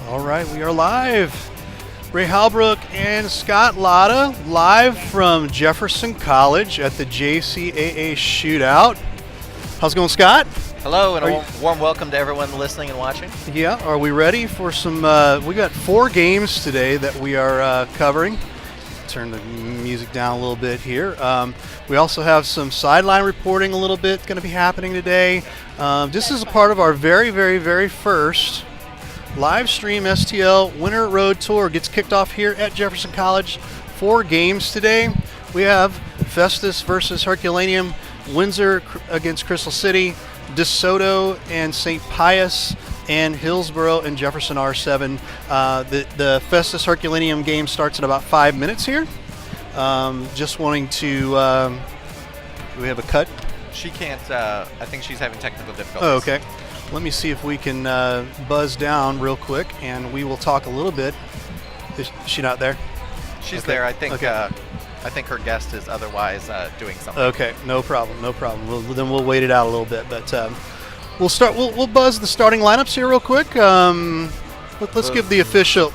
All right, we are live. Ray Halbrook and Scott Latta live from Jefferson College at the JCAA Shootout. How's it going, Scott? Hello, and a warm welcome to everyone listening and watching. Yeah, are we ready for some, we got 4 games today that we are covering. Turn the music down a little bit here. We also have some sideline reporting a little bit going to be happening today. This is a part of our very first live stream STL Winter Road Tour. Gets kicked off here at Jefferson College. 4 games today. We have Festus versus Herculaneum, Windsor against Crystal City, DeSoto and St. Pius, and Hillsborough and Jefferson R7. The Festus Herculaneum game starts in about 5 minutes here. Just wanting to, do we have a cut? She can't, I think she's having technical difficulties. Oh, okay. Let me see if we can buzz down real quick, and we will talk a little bit. Is she not there? She's okay. there. I think okay. I think her guest is otherwise doing something. Okay, no problem. Then we'll wait it out a little bit, but we'll start. We'll buzz the starting lineups here real quick. Let's give the official.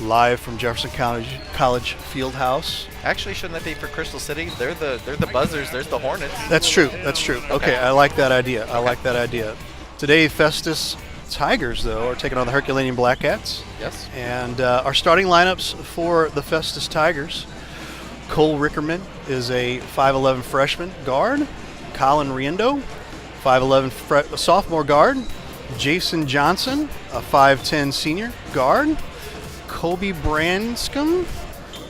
Live from Jefferson College Fieldhouse. Actually, shouldn't that be for Crystal City? They're the Buzzers. There's the Hornets. That's true. Okay, I like that idea. Today, Festus Tigers, though, are taking on the Herculaneum Black Cats. Yes. And our starting lineups for the Festus Tigers: Cole Rickerman is a 5'11 freshman guard. Colin Riendo, 5'11 sophomore guard. Jason Johnson, a 5'10 senior guard. Kobe Branscombe,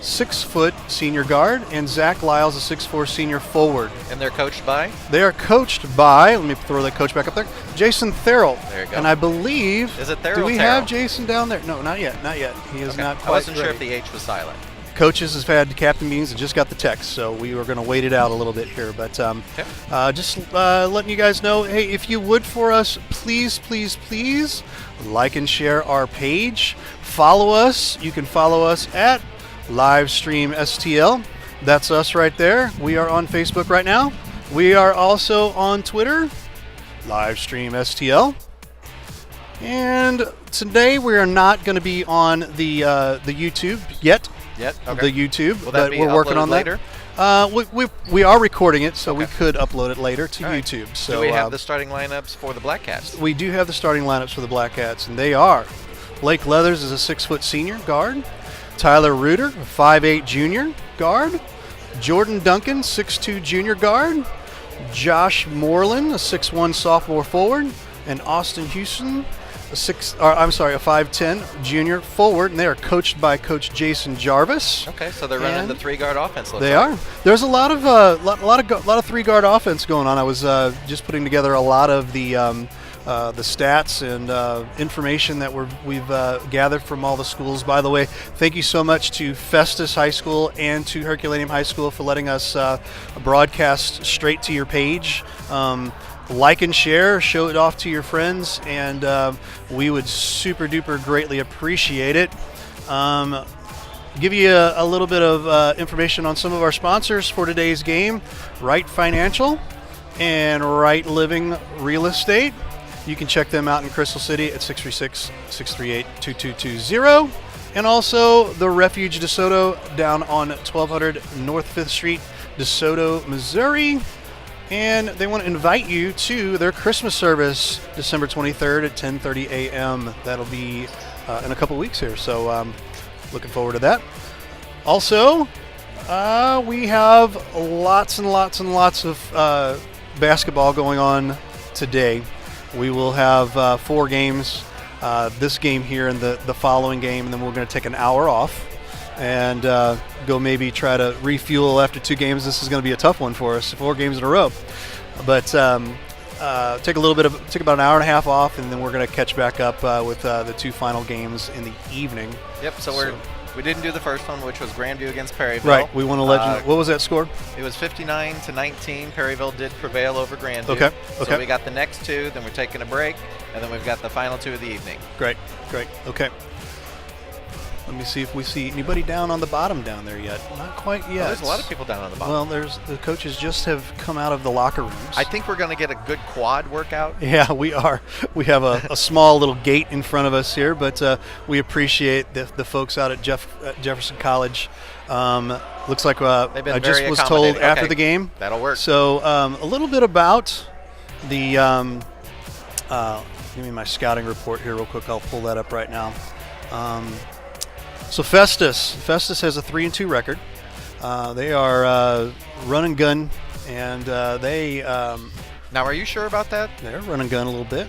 6-foot senior guard, and Zach Lyles, a 6'4 senior forward. And they're coached by? They are coached by, let me throw that coach back up there, Jason Therrell. There you go. And I believe, is it Therrell? Do we have Jason down there? No, not yet. He is not quite I wasn't ready. sure if the H was silent. Coaches has had captain meetings and just got the text, so we were going to wait it out a little bit here. But just letting you guys know, hey, if you would for us, please like and share our page. Follow us. You can follow us at Livestream STL. That's us right there. We are on Facebook right now. We are also on Twitter, Livestream STL. And today we are not going to be on the YouTube yet. Okay. The YouTube, Will that but be we're working on later? that. We are recording it, so okay. we could upload it later to right. YouTube. So do we have the starting lineups for the Black Cats? We do have the starting lineups for the Black Cats, and they are: Blake Leathers is a 6-foot senior guard. Tyler Reuter, a 5'8 junior guard. Jordan Duncan, 6'2 junior guard. Josh Moreland, a 6'1 sophomore forward, and Austin Houston, a 5'10 junior forward, and they are coached by Coach Jason Jarvis. Okay, so they're running the 3-guard offense. They are. There's a lot of 3-guard offense going on. I was just putting together a lot of the stats and information that we've gathered from all the schools. By the way, thank you so much to Festus High School and to Herculaneum High School for letting us broadcast straight to your page. Like and share, show it off to your friends, and we would super duper greatly appreciate it. Give you a little bit of information on some of our sponsors for today's game: Right Financial and Right Living Real Estate. You can check them out in Crystal City at 636-638-2220. And also the Refuge DeSoto down on 1200 North 5th Street, DeSoto, Missouri. And they want to invite you to their Christmas service December 23rd at 10:30 a.m. That'll be in a couple weeks here, so looking forward to that. Also, we have lots and lots of basketball going on today. We will have 4 games, this game here and the following game, and then we're going to take an hour off and go maybe try to refuel after 2 games. This is going to be a tough one for us, 4 games in a row. But take about an hour and a half off, and then we're going to catch back up with the 2 final games in the evening. Yep, so we didn't do the first one, which was Grandview against Perryville. Right, we want to let you know. What was that score? It was 59-19. Perryville did prevail over Grandview. Okay. So we got the next 2, then we're taking a break, and then we've got the final 2 of the evening. Great. Okay. Let me see if we see anybody down on the bottom down there yet. Not quite yet. Well, there's a lot of people down on the bottom. Well, the coaches just have come out of the locker rooms. I think we're going to get a good quad workout. Yeah, we are. We have a small little gate in front of us here, but we appreciate the folks out at Jefferson College. Looks like I just was told after the game. That'll work. So a little bit about the give me my scouting report here real quick. I'll pull that up right now. So Festus has a 3-2 record. They are run and gun, and they now, are you sure about that? They're run and gun a little bit.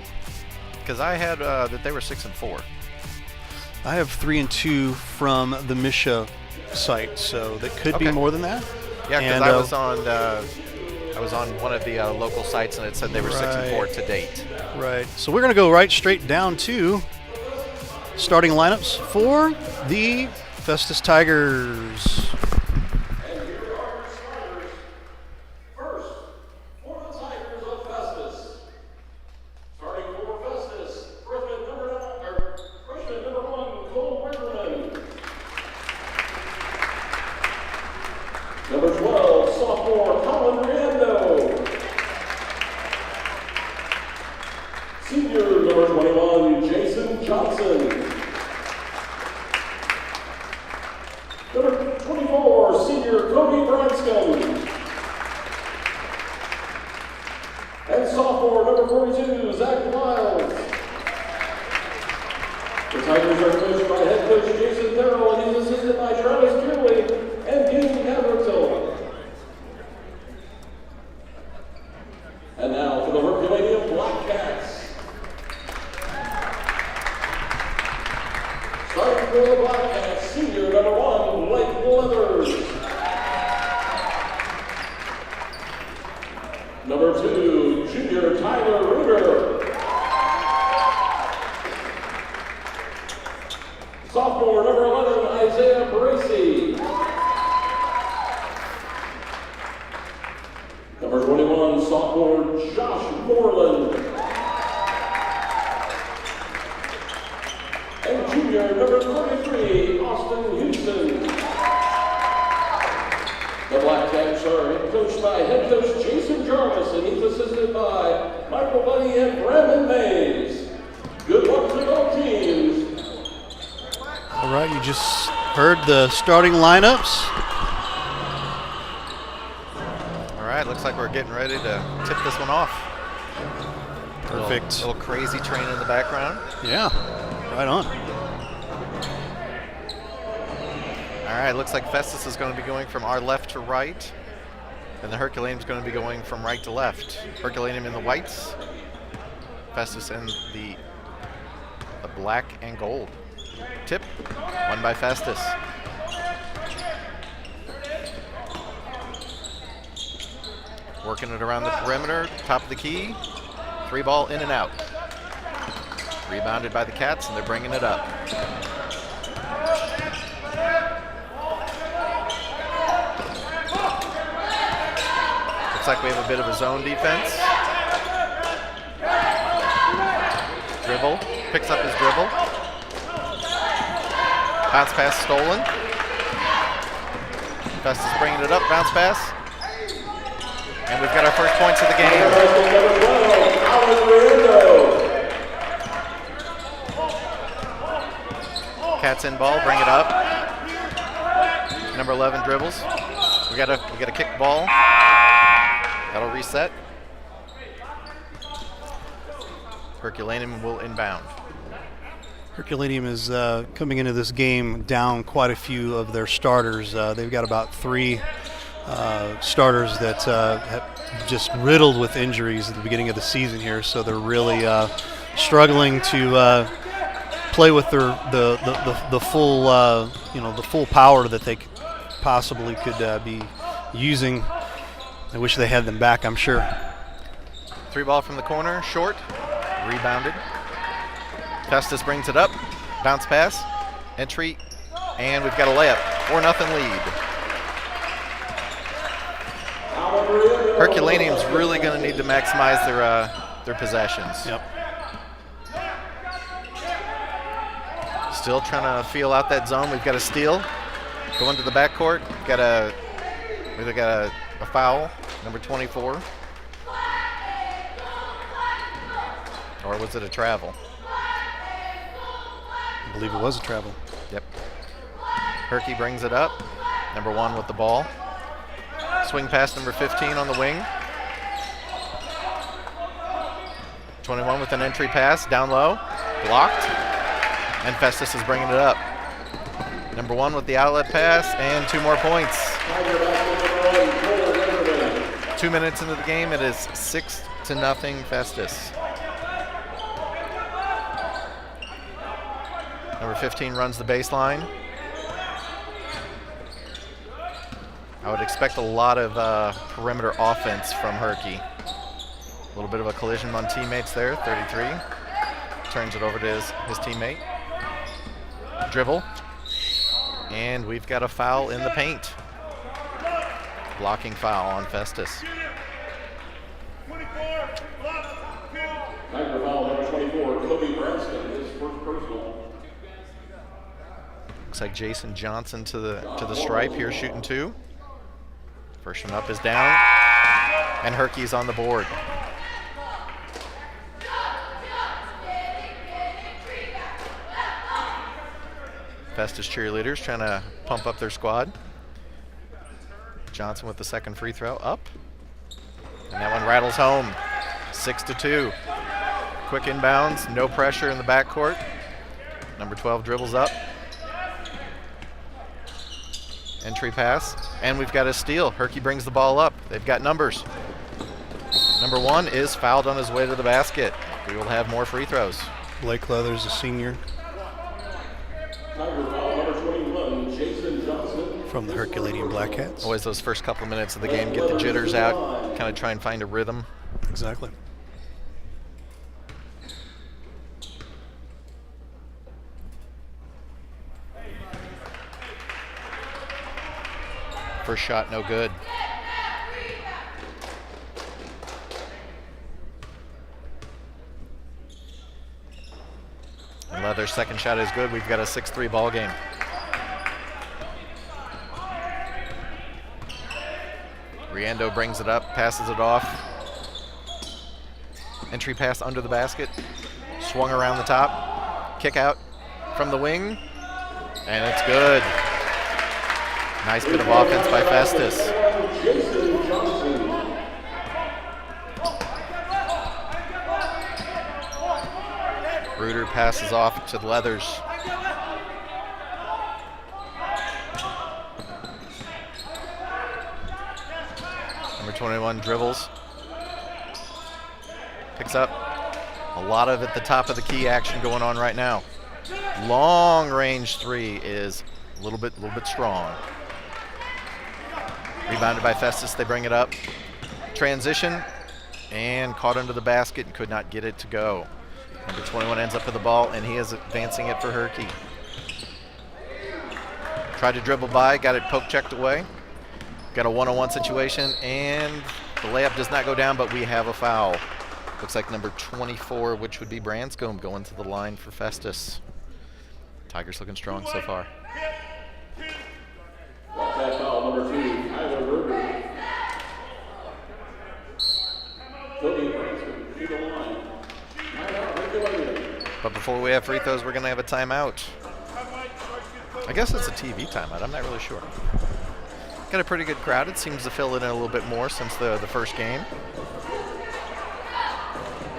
Because I had that they were 6-4. I have 3-2 from the Misha site, so that could be more than that. Yeah, because I was on one of the local sites, and it said they were 6-4 to date. Right. So we're going to go right straight down to starting lineups for the Festus Tigers. Number 12, sophomore Colin Riendo. Senior, number 21, Jason Johnson. Number 24, senior Cody Branscombe. And sophomore, number 42, Zach Wiles. The Tigers are coached by head coach Jason Terrell, and he's assisted by Travis Kinley and Dean Everton. And now for the Herculaneum Black Cats. Starting for the Black Cats, senior number 1, Blake Leathers. Number 2, junior Tyler Ruder. Sophomore number 11, Isaiah Parisi. Number 21, sophomore Josh Moreland. And junior number 23, Austin Houston. The Black Cats are coached by head coach Jason Jarvis, and he's assisted by Michael Buddy and Brandon Mays. Good luck to both teams. All right, you just heard the starting lineups. All right, looks like we're getting ready to tip this one off. Perfect. Little crazy train in the background. Yeah, right on. All right, looks like Festus is going to be going from our left to right, and the Herculaneum is going to be going from right to left. Herculaneum in the whites, Festus in the black and gold. Tip, won by Festus. Working it around the perimeter, top of the key. 3-ball in and out. Rebounded by the Cats, and they're bringing it up. Looks like we have a bit of a zone defense. Dribble, picks up his dribble. Bounce pass stolen. Festus bringing it up, bounce pass. And we've got our first points of the game. Cats in ball, bring it up. Number 11 dribbles. We gotta kick the ball. That'll reset. Herculaneum will inbound. Herculaneum is coming into this game down quite a few of their starters. They've got about 3 starters that have just riddled with injuries at the beginning of the season here, so they're really struggling to play with the full the full power that they possibly could be using. I wish they had them back, I'm sure. 3-ball from the corner, short, rebounded. Festus brings it up, bounce pass, entry, and we've got a layup, 4-0 lead. Herculaneum's really going to need to maximize their possessions. Yep. Still trying to feel out that zone. We've got a steal. Going to the backcourt. We've got a foul, number 24. Or was it a travel? I believe it was a travel. Yep. Herky brings it up. Number 1 with the ball. Swing pass number 15 on the wing. 21 with an entry pass down low. Blocked. And Festus is bringing it up. Number 1 with the outlet pass and 2 more points. 2 minutes into the game, it is 6-0 Festus. Number 15 runs the baseline. I would expect a lot of perimeter offense from Herky. A little bit of a collision on teammates there, 33. Turns it over to his teammate. Dribble. And we've got a foul in the paint. Blocking foul on Festus. Tiger foul number 24, Kobe Branston, his first personal. Looks like Jason Johnson to the stripe here, shooting 2. First one up is down, and Herky's on the board. Festus cheerleaders trying to pump up their squad. Johnson with the second free throw up. And that one rattles home. 6-2. Quick inbounds, no pressure in the backcourt. Number 12 dribbles up. Entry pass, and we've got a steal. Herky brings the ball up. They've got numbers. Number 1 is fouled on his way to the basket. We will have more free throws. Blake Leathers, a senior. Tiger foul number 21, Jason Johnson. From the Herculaneum Black Cats. Always those first couple of minutes of the game, get the jitters out, kind of try and find a rhythm. Exactly. First shot, no good. And Leather's second shot is good. We've got a 6-3 ball game. Riendo brings it up, passes it off. Entry pass under the basket. Swung around the top. Kick out from the wing. And it's good. Nice bit of offense by Festus. Jason Johnson. Reuter passes off to the Leathers. Number 21 dribbles. Picks up. A lot of at the top of the key action going on right now. Long range 3 is a little bit strong. Rebounded by Festus, they bring it up. Transition, and caught under the basket and could not get it to go. Number 21 ends up with the ball, and he is advancing it for Herky. Tried to dribble by, got it poke checked away. Got a one-on-one situation, and the layup does not go down, but we have a foul. Looks like number 24, which would be Branscombe, going to the line for Festus. Tigers looking strong so far. That foul number 2, Tyler Berger. Kobe Branston to the line. Timeout, Herculaneum. But before we have free throws, we're going to have a timeout. I guess it's a TV timeout. I'm not really sure. Got a pretty good crowd. It seems to fill in a little bit more since the first game.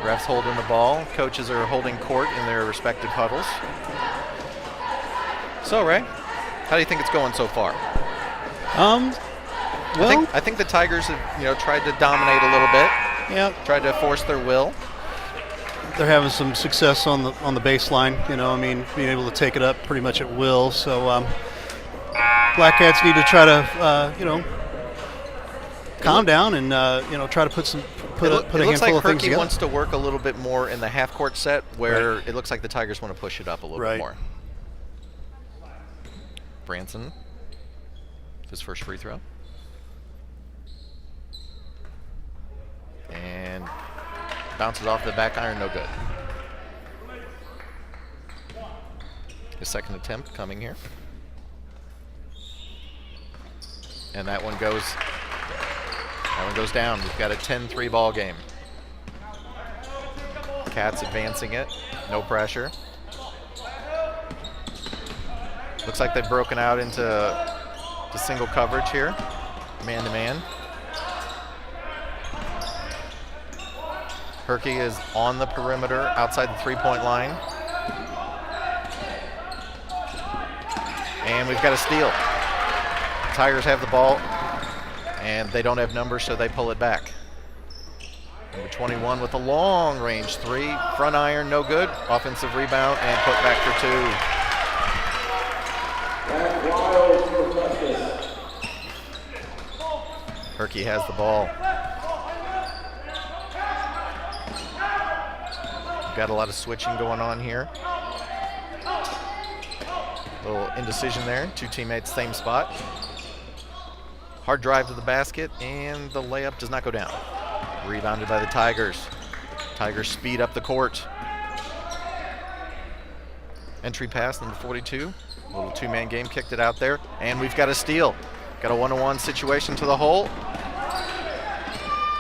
Refs holding the ball. Coaches are holding court in their respective huddles. So, Ray, how do you think it's going so far? Well, I think the Tigers have tried to dominate a little bit. Yeah, Tried to force their will. they're having some success on the baseline. Being able to take it up pretty much at will. So Black Cats need to try to calm down and try to put a handful looks like of things Herky together. wants to work a little bit more in the half-court set, where it looks like the Tigers want to push it up a little bit more. Branson, his first free throw. And bounces off the back iron, no good. His second attempt coming here. And that one goes down. We've got a 10-3 ball game. Cats advancing it. No pressure. Looks like they've broken out into single coverage here. Man-to-man. Herky is on the perimeter outside the three-point line. And we've got a steal. Tigers have the ball, and they don't have numbers, so they pull it back. Number 21 with a long-range three. Front iron, no good. Offensive rebound, and put back for two. Herky has the ball. Got a lot of switching going on here. A little indecision there. Two teammates, same spot. Hard drive to the basket, and the layup does not go down. Rebounded by the Tigers. Tigers speed up the court. Entry pass, number 42. A little two-man game, kicked it out there, and we've got a steal. Got a one-on-one situation to the hole.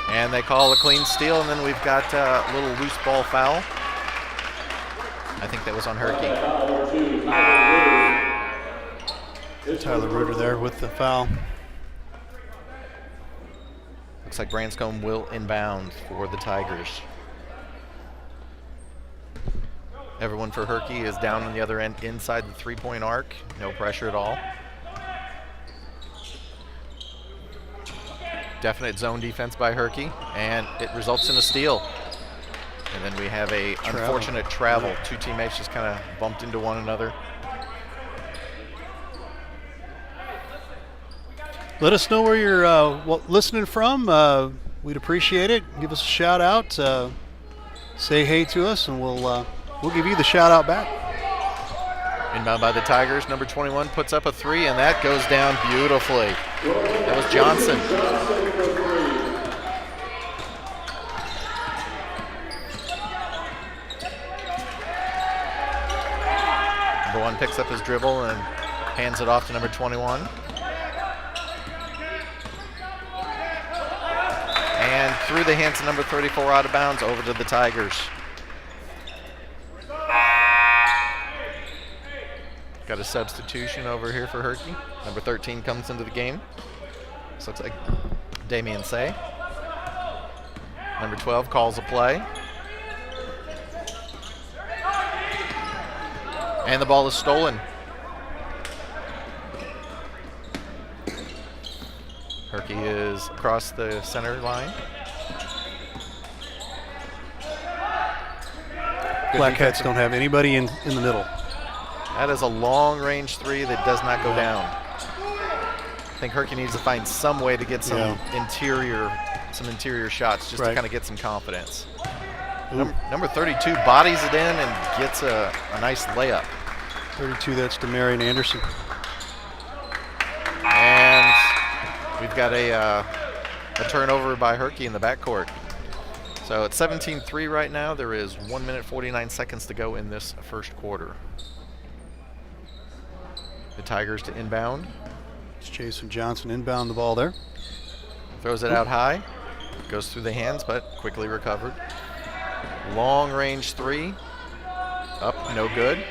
And they call a clean steal, and then we've got a little loose ball foul. I think that was on Herky. Tyler Reuter there with the foul. Looks like Branscombe will inbound for the Tigers. Everyone for Herky is down on the other end inside the three-point arc. No pressure at all. Definite zone defense by Herky, and it results in a steal. And then we have a unfortunate travel. Two teammates just kind of bumped into one another. Let us know where you're listening from. We'd appreciate it. Give us a shout out. Say hey to us, and we'll give you the shout out back. Inbound by the Tigers. Number 21 puts up a three, and that goes down beautifully. That was Johnson. Number 1 picks up his dribble and hands it off to number 21. And through the hands of number 34 out of bounds over to the Tigers. Got a substitution over here for Herky. Number 13 comes into the game. This looks like Damian Say. Number 12 calls a play. And the ball is stolen. Herky is across the center line. Black Cats don't have anybody in the middle. That is a long-range three that does not go down. I think Herky needs to find some way to get some interior shots just to kind of get some confidence. Number 32 bodies it in and gets a nice layup. 32, that's DeMarion Anderson. And we've got a turnover by Herky in the backcourt. So it's 17-3 right now. There is 1 minute 49 seconds to go in this first quarter. The Tigers to inbound. It's Jason Johnson inbound the ball there. Throws it out high. Goes through the hands, but quickly recovered. Long range three. Up, no good.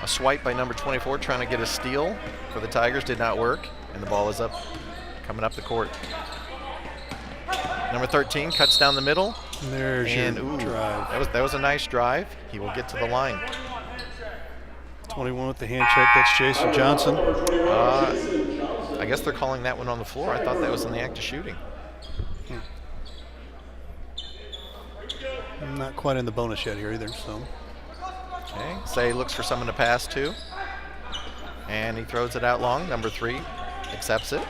A swipe by number 24 trying to get a steal for the Tigers. Did not work. And the ball is up, coming up the court. Number 13 cuts down the middle. There's your drive. That was a nice drive. He will get to the line. 21 with the hand check. That's Jason Johnson. I guess they're calling that one on the floor. I thought that was in the act of shooting. Not quite in the bonus yet here either. So. Okay. Say looks for someone to pass to. And he throws it out long. Number 3 accepts it.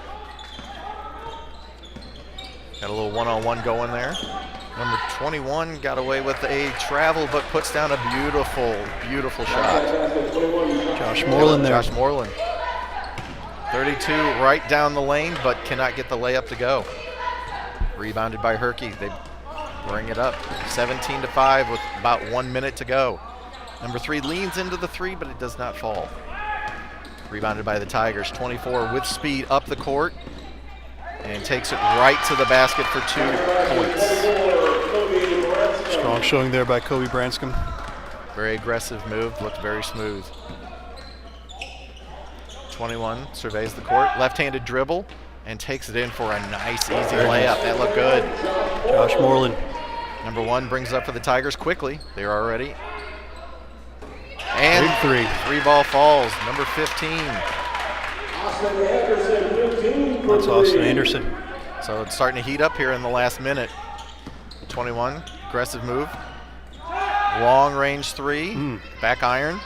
Got a little one-on-one going there. Number 21 got away with a travel, but puts down a beautiful, beautiful shot. Josh Moreland there. Josh Moreland. 32 right down the lane, but cannot get the layup to go. Rebounded by Herky. They bring it up 17-5 with about 1 minute to go. Number 3 leans into the 3, but it does not fall. Rebounded by the Tigers. 24 with speed up the court and takes it right to the basket for 2 points. Strong showing there by Kobe Branscombe. Very aggressive move, looked very smooth. 21 surveys the court, left-handed dribble, and takes it in for a nice, easy layup. That looked good. Josh Moreland. Number 1 brings it up for the Tigers quickly. They're already. And Big 3. 3-ball falls. Number 15. That's Austin Anderson. So it's starting to heat up here in the last minute. 21, aggressive move. Long range 3, back iron,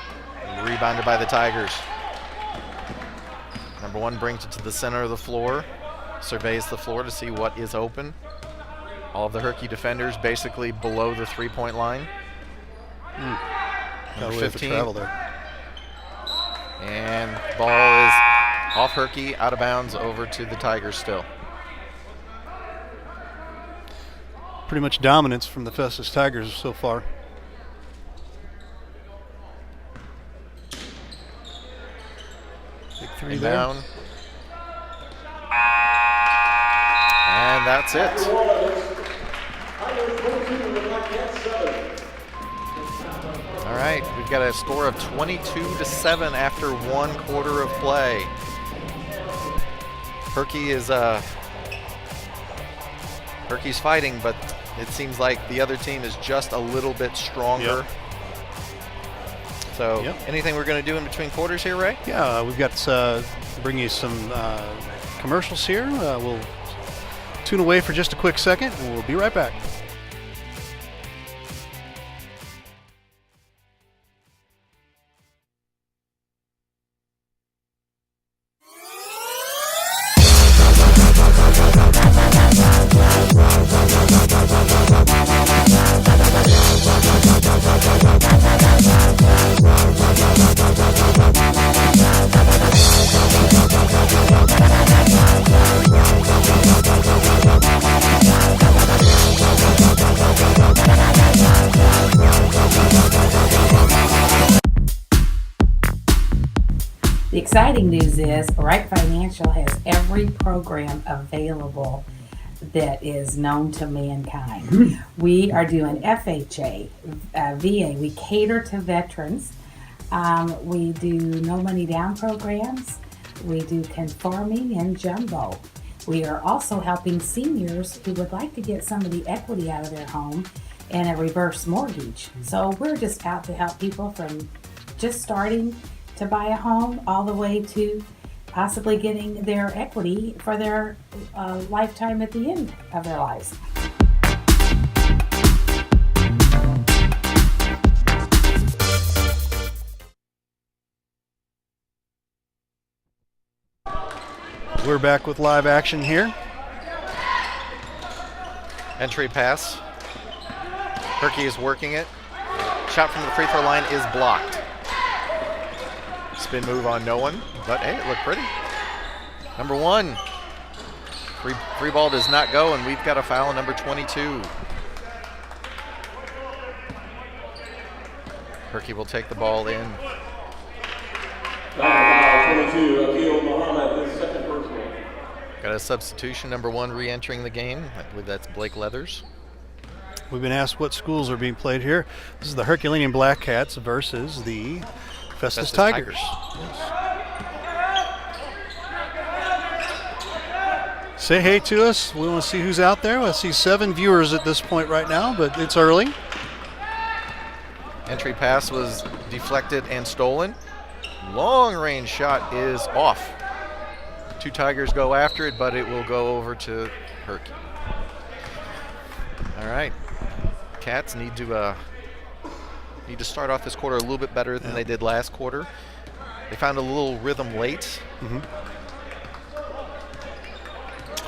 rebounded by the Tigers. Number 1 brings it to the center of the floor, surveys the floor to see what is open. All of the Herky defenders basically below the 3-point line. Number 15. Travel there. And ball is off Herky, out of bounds, over to the Tigers still. Pretty much dominance from the Festus Tigers so far. Big 3 there. Down. And that's it. All right, we've got a score of 22-7 after 1 quarter of play. Herky is Herky's fighting, but it seems like the other team is just a little bit stronger. Yep. So, Yep. Anything we're going to do in between quarters here, Ray? Yeah, we've got bring you some commercials here. We'll tune away for just a quick second, and we'll be right back. The exciting news is Wright Financial has every program available that is known to mankind. We are doing FHA, VA. We cater to veterans. We do no money down programs. We do conforming and jumbo. We are also helping seniors who would like to get some of the equity out of their home and a reverse mortgage. So we're just out to help people from just starting to buy a home all the way to possibly getting their equity for their lifetime at the end of their lives. We're back with live action here. Entry pass. Herky is working it. Shot from the free throw line is blocked. Spin move on no one, but hey, it looked pretty. Number 1. Free ball does not go, and we've got a foul on number 22. Herky will take the ball in. Foul 22, Akil Muhammad, his second personal. Got a substitution, number 1 re-entering the game. I believe that's Blake Leathers. We've been asked what schools are being played here. This is the Herculaneum Black Cats versus the Festus Tigers. Yes. Say hey to us. We want to see who's out there. I see 7 viewers at this point right now, but it's early. Entry pass was deflected and stolen. Long range shot is off. 2 Tigers go after it, but it will go over to Herky. All right. Cats need to start off this quarter a little bit better than they did last quarter. They found a little rhythm late.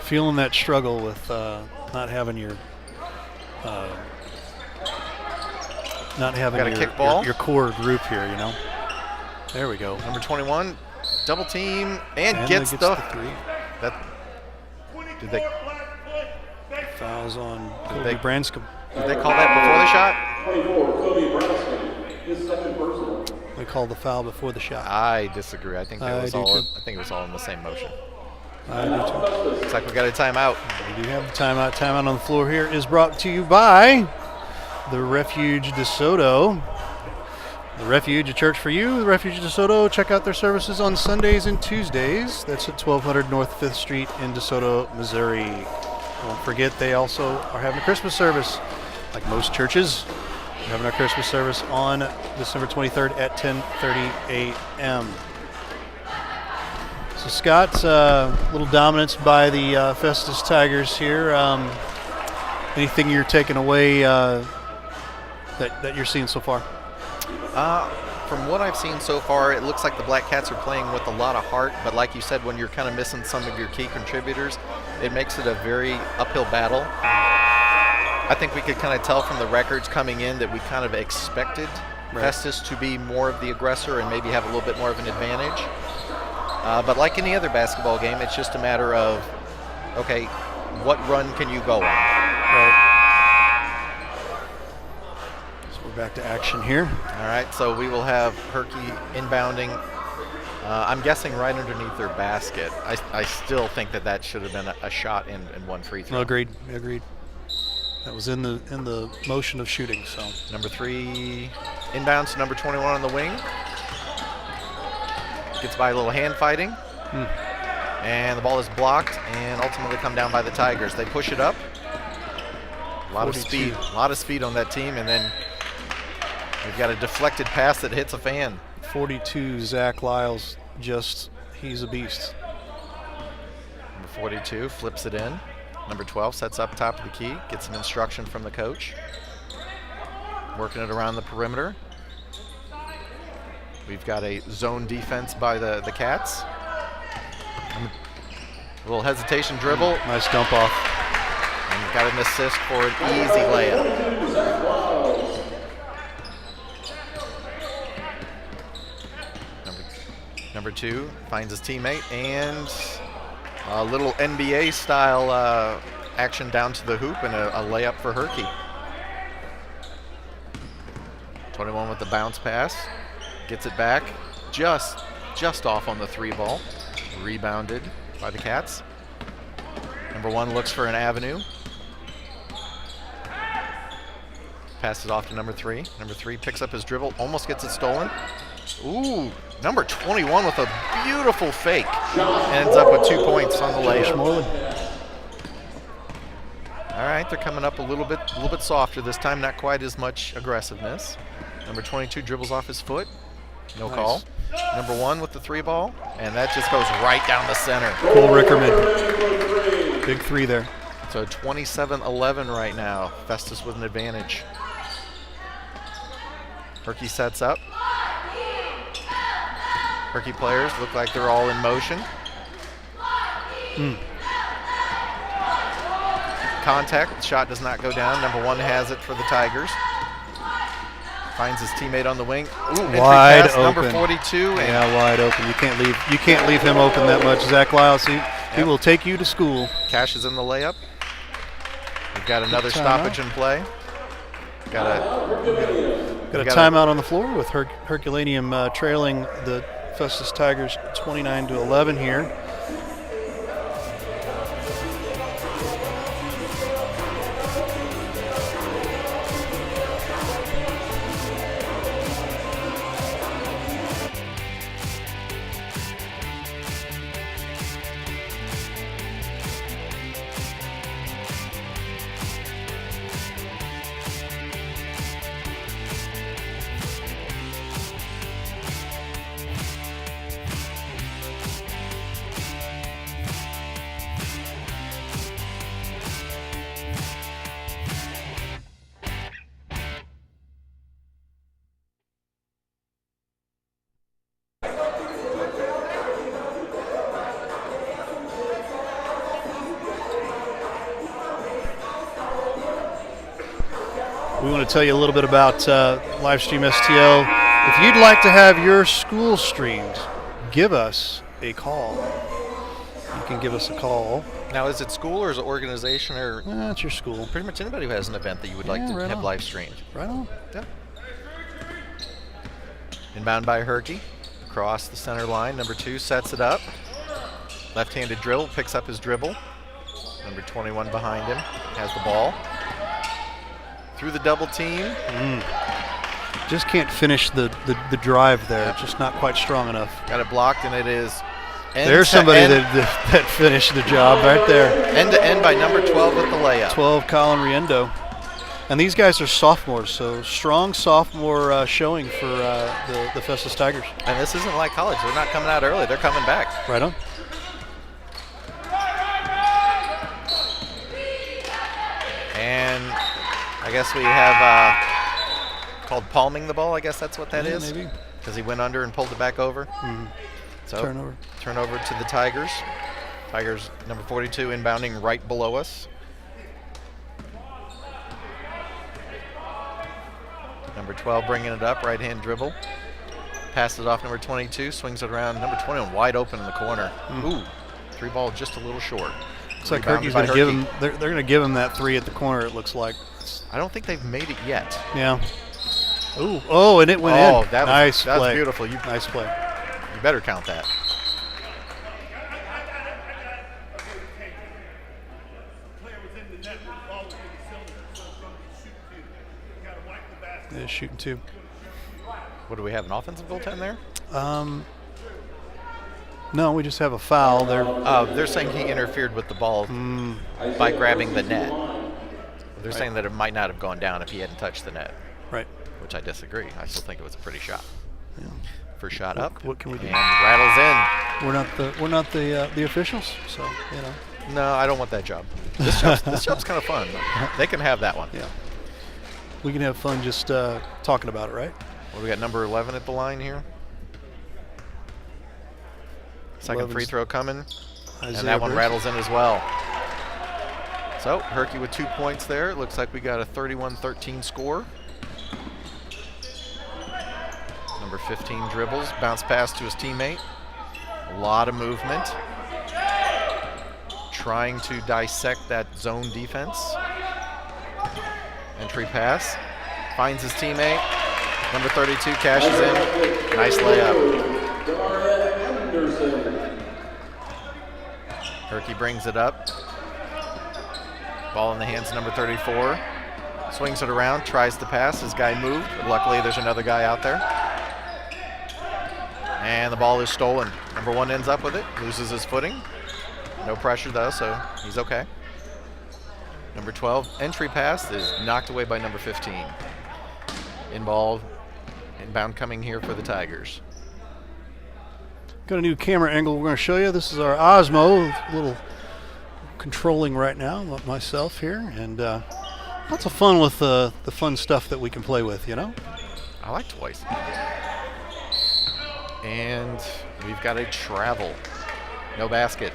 Feeling that struggle with not having your your core group here, you know. There we go. Number 21, double team and gets the 3. Did they Fouls on Kobe Branscombe. Did they call that before the shot? 24, Kobe Branscombe. His second personal. We called the foul before the shot. I disagree. I think that was do all. too. I think it was all in the same motion. I do too. Looks like we got a timeout. We do have the timeout. Timeout on the floor here is brought to you by the Refuge DeSoto. The Refuge, a church for you. The Refuge DeSoto. Check out their services on Sundays and Tuesdays. That's at 1200 North 5th Street in DeSoto, Missouri. Don't forget, they also are having a Christmas service. Like most churches, we're having our Christmas service on December 23rd at 10:30 a.m. So Scott, a little dominance by the Festus Tigers here. Anything you're taking away that you're seeing so far? From what I've seen so far, it looks like the Black Cats are playing with a lot of heart, but like you said, when you're kind of missing some of your key contributors, it makes it a very uphill battle. I think we could kind of tell from the records coming in that we kind of expected Festus to be more of the aggressor and maybe have a little bit more of an advantage. But like any other basketball game, it's just a matter of, okay, what run can you go on? Right. So we're back to action here. All right, so we will have Herky inbounding. I'm guessing right underneath their basket. I still think that should have been a shot and one free throw. Agreed. That was in the motion of shooting. So Number 3 inbounds to number 21 on the wing. Gets by a little hand fighting. And the ball is blocked and ultimately come down by the Tigers. They push it up. A lot of speed on that team, and then we've got a deflected pass that hits a fan. 42, Zach Lyles, he's a beast. Number 42 flips it in. Number 12 sets up top of the key, gets some instruction from the coach. Working it around the perimeter. We've got a zone defense by the Cats. A little hesitation dribble. Nice dump off. And got an assist for an easy layup. Number 2 finds his teammate, and a little NBA style action down to the hoop and a layup for Herky. 21 with the bounce pass, gets it back, just off on the 3 ball. Rebounded by the Cats. Number 1 looks for an avenue. Passes off to number 3. Number 3 picks up his dribble, almost gets it stolen. Ooh, number 21 with a beautiful fake. Ends up with 2 points on the layup. All right, they're coming up a little bit softer this time, not quite as much aggressiveness. Number 22 dribbles off his foot. No call. Number 1 with the 3 ball, and that just goes right down the center. Cole Rickerman. Big 3 there. So 27-11 right now. Festus with an advantage. Herky sets up. Herky players look like they're all in motion. Contact, shot does not go down. Number 1 has it for the Tigers. Finds his teammate on the wing. Ooh, wide pass, open. Number 42. And Yeah, wide open. You can't leave him open that much. Zach Lyles, he will take you to school. Cashes in the layup. We've got another stoppage in play. Got a timeout on the floor with Herculaneum trailing the Festus Tigers 29-11 here. We want to tell you a little bit about Livestream STL. If you'd like to have your school streamed, give us a call. You can give us a call. Now, is it school or is it organization or? It's your school. Pretty much anybody who has an event that you would like to right have on. live streamed. Right on. Yeah. Inbound by Herky. Across the center line. Number 2 sets it up. Left-handed dribble, picks up his dribble. Number 21 behind him has the ball. Through the double team. Just can't finish the drive there. Just not quite strong enough. Got it blocked, and it is There's somebody that finished the job right there. End to end by number 12 with the layup. 12, Colin Riendo. And these guys are sophomores, so strong sophomore showing for the Festus Tigers. And this isn't like college. They're not coming out early. They're coming back. Right on. And I guess we have called palming the ball. I guess that's what that is. Maybe. Because he went under and pulled it back over. So turnover to the Tigers. Tigers number 42 inbounding right below us. Number 12 bringing it up, right hand dribble. Passes it off number 22, swings it around. Number 21 wide open in the corner. Ooh, 3-ball just a little short. Looks like Herky's going to give him. They're going to give him that 3 at the corner. It looks like. I don't think they've made it yet. Yeah. Ooh. Oh, and it went in. Oh, Nice that's play. beautiful. Nice play. You better count that. They're shooting 2. What do we have? An offensive goaltend there? No, we just have a foul. They're saying he interfered with the ball by grabbing the net. They're saying that it might not have gone down if he hadn't touched the net. Right. Which I disagree. I still think it was a pretty shot. Yeah. First shot up. What can we do? And rattles We're not the officials, so you know. in. No, I don't want that job. This job's kind of fun. They can have that one. Yeah. We can have fun just talking about it, right? Well, we got number 11 at the line here. Second free throw coming. And that one rattles in as well. So, Herky with 2 points there. It looks like we got a 31-13 score. Number 15 dribbles, bounce pass to his teammate. A lot of movement. Trying to dissect that zone defense. Entry pass. Finds his teammate. Number 32 cashes in. Nice layup. Herky brings it up. Ball in the hands of number 34. Swings it around, tries to pass. His guy moved, but luckily there's another guy out there. And the ball is stolen. Number 1 ends up with it, loses his footing. No pressure though, so he's okay. Number 12, entry pass is knocked away by number 15. Inbound coming here for the Tigers. Got a new camera angle we're going to show you. This is our Osmo, a little controlling right now, myself here, and lots of fun with the fun stuff that we can play with, you know? I like toys. And we've got a travel. No basket.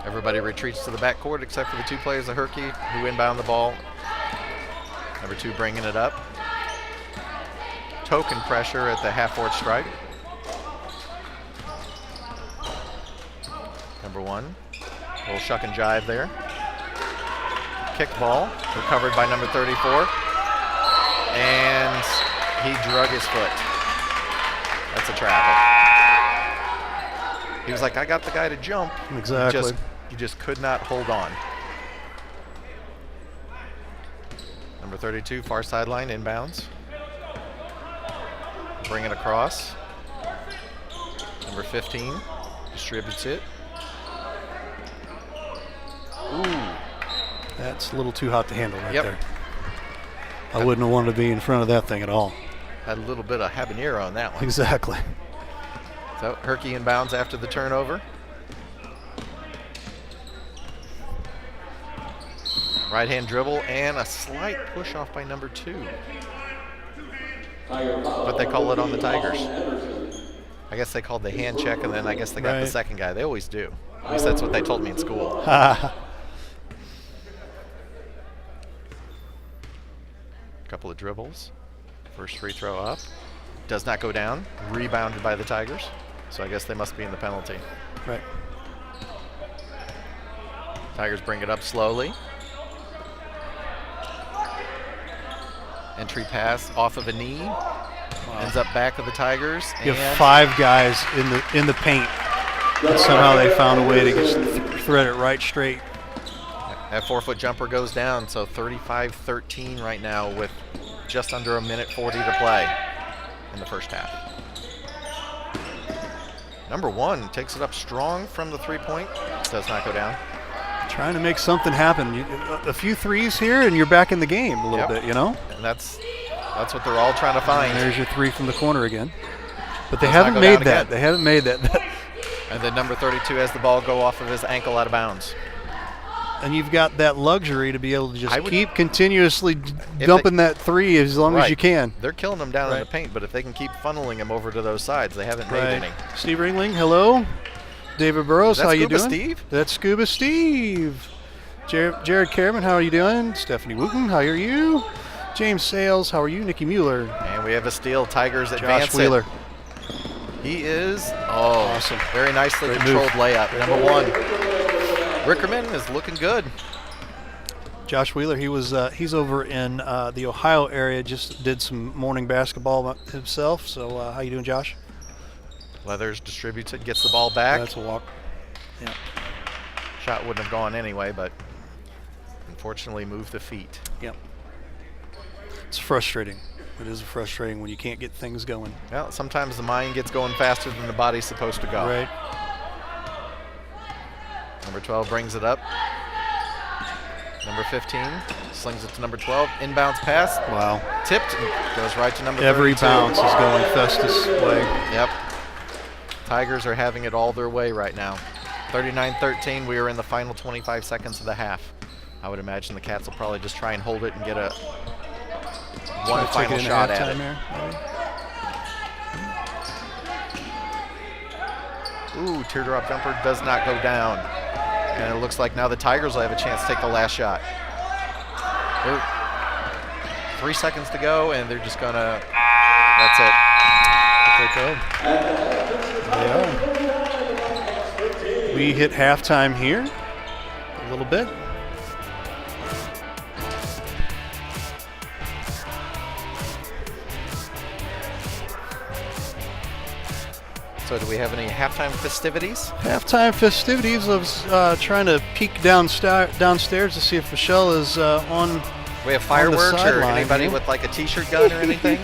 Everybody retreats to the backcourt except for the 2 players of Herky who inbound the ball. Number 2 bringing it up. Token pressure at the half-court stripe. Number 1. A little shuck and jive there. Kick ball. Recovered by number 34. And he drug his foot. That's a travel. He was like, I got the guy to jump. Exactly. He just could not hold on. Number 32, far sideline, inbounds. Bring it across. Number 15 distributes it. Ooh. That's a little too hot to handle right Yep. there. I wouldn't have wanted to be in front of that thing at all. Had a little bit of habanero on that one. Exactly. So Herky inbounds after the turnover. Right hand dribble and a slight push off by number 2. But they call it on the Tigers. I guess they called the hand check and then I guess they got the second guy. They always do. At least that's what they told me in school. Couple of dribbles. First free throw up. Does not go down. Rebounded by the Tigers. So I guess they must be in the penalty. Right. Tigers bring it up slowly. Entry pass off of a knee. ends up back of the Tigers. You and have 5 guys in the paint, and somehow they found a way to just thread it right straight. that 4-foot jumper goes down, so 35-13 right now with just under 1:40 to play in the first half. Number 1 takes it up strong from the 3-point. Does not go down. Trying to make something happen. A few threes here, and you're back in the game a little bit, you know? And that's what they're all trying to find. And there's your 3 from the corner again. But they Does not haven't go made down that. again. They haven't made that. And then number 32 has the ball go off of his ankle out of bounds. And you've got that luxury to be able to just I would- keep continuously If dumping that 3 as long as Right. you can. They're killing them down in the Right. paint, but if they can keep funneling them over to those sides, they haven't made any. Steve Ringling, hello. David Burrows, Is that how you Scuba doing? Steve? That's Scuba Steve. Jared Kerman, how are you doing? Stephanie Wooten, how are you? James Sales, how are you? Nikki Mueller. And we have a steal. Tigers Josh advance it. Wheeler. He is awesome. Very nicely Great controlled move. layup. Number 1. Rickerman is looking good. Josh Wheeler, he's over in the Ohio area, just did some morning basketball himself. So how you doing, Josh? Leathers distributes it, gets the ball back. That's a walk. Yeah. Shot wouldn't have gone anyway, but unfortunately moved the feet. Yep. It's frustrating. It is frustrating when you can't get things going. Well, sometimes the mind gets going faster than the body's supposed to go. Right. Number 12 brings it up. Number 15 slings it to number 12. Inbounds pass. Wow. Tipped and goes right to number Every 32. bounce is going Festus' way. Yep. Tigers are having it all their way right now. 39-13. We are in the final 25 seconds of the half. I would imagine the Cats will probably just try and hold it and get one Try to take final it into shot at halftime it. there, maybe. Ooh, teardrop jumper does not go down. And it looks like now the Tigers will have a chance to take the last shot. 3 seconds to go, and they're just gonna, that's it. They are. We hit halftime here a little bit. So do we have any halftime festivities? Halftime festivities. I was trying to peek downstairs to see if Michelle is on. We have fireworks or sideline, anybody yeah. with like a t-shirt gun or anything?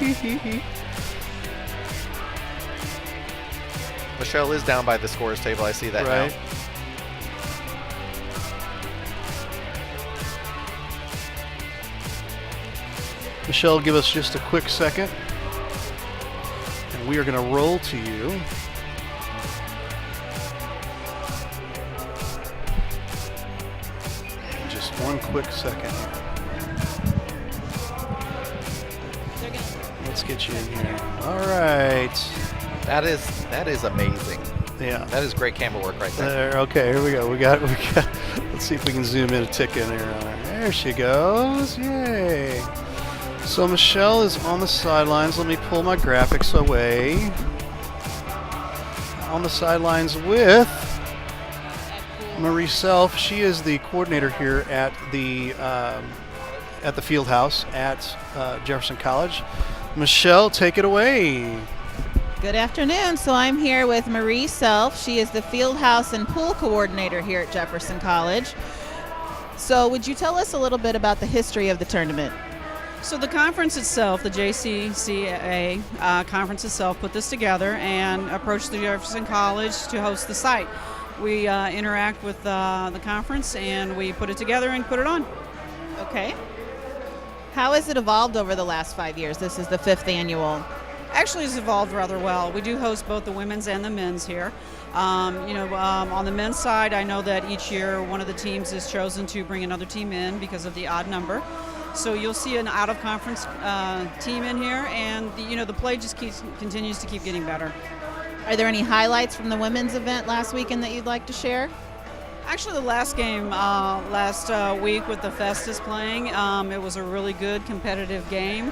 Michelle is down by the scores table. I see that Right. now. Michelle, give us just a quick second. And we are going to roll to you. Just one quick second here. Let's get you in here. All right. That is amazing. Yeah. That is great camera work right there. There. Okay, here we go. We got. Let's see if we can zoom in a tick in there on her. There she goes. Yay. So Michelle is on the sidelines. Let me pull my graphics away. On the sidelines with Marie Self. She is the coordinator here at the field house at Jefferson College. Michelle, take it away. Good afternoon. So I'm here with Marie Self. She is the field house and pool coordinator here at Jefferson College. So would you tell us a little bit about the history of the tournament? So the conference itself, the JCAA conference itself, put this together and approached the Jefferson College to host the site. We interact with the conference and we put it together and put it on. Okay. How has it evolved over the last 5 years? This is the 5th annual. Actually, it's evolved rather well. We do host both the women's and the men's here. On the men's side, I know that each year one of the teams is chosen to bring another team in because of the odd number. So you'll see an out-of-conference team in here, and the play just continues to keep getting better. Are there any highlights from the women's event last weekend that you'd like to share? Actually, the last game last week with the Festus playing, it was a really good competitive game.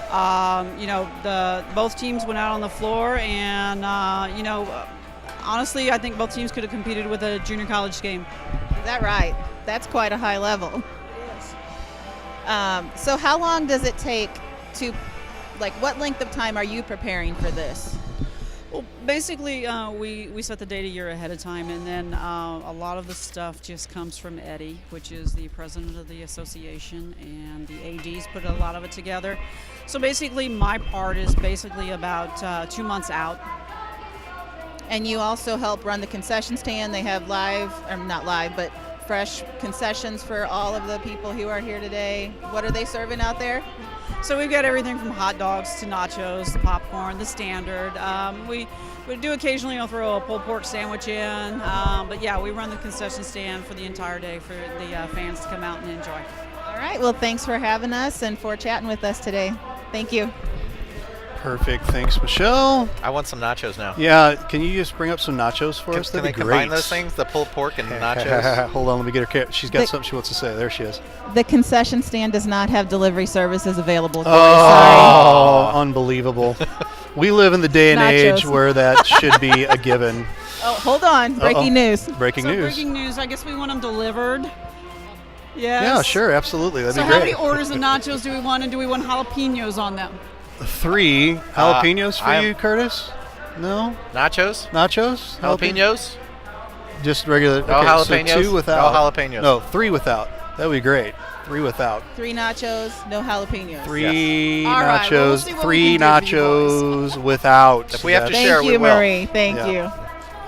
Both teams went out on the floor, and honestly, I think both teams could have competed with a junior college game. Is that right? That's quite a high level. So how long does it take to like what length of time are you preparing for this? Well, basically, we set the date a year ahead of time, and then a lot of the stuff just comes from Eddie, which is the president of the association, and the ADs put a lot of it together. So basically, my part is basically about 2 months out. And you also help run the concession stand. They have live, or not live, but fresh concessions for all of the people who are here today. What are they serving out there? So we've got everything from hot dogs to nachos, the popcorn, the standard. We do occasionally throw a pulled pork sandwich in, but yeah, we run the concession stand for the entire day for the fans to come out and enjoy. All right, well, thanks for having us and for chatting with us today. Thank you. Perfect. Thanks, Michelle. I want some nachos now. Yeah, can you just bring up some nachos for us? Can That'd they be great. combine those things, the pulled pork and nachos? Hold on, let me get her. She's got something she wants to say. There she is. The concession stand does not have delivery services available. Corey, Oh, unbelievable. We live in the day and age Nachos. where that should be a given. Oh, hold on. Breaking news. Breaking So news. breaking news, I guess we want them delivered. Yes. Yeah, sure, absolutely. That'd So be how great. many orders of nachos do we want, and do we want jalapenos on them? 3 jalapenos for I'm- you, Curtis? No? Nachos? Nachos? Jalapenos? Just regular. No okay, jalapenos? So 2 without. No jalapenos. No, 3 without. That would be great. 3 without. 3 nachos, no jalapenos. 3 All right, well, we'll nachos. see what 3 we can do for you nachos without. If we have to That's- share, Thank we you, will. Marie. Thank Yeah. you.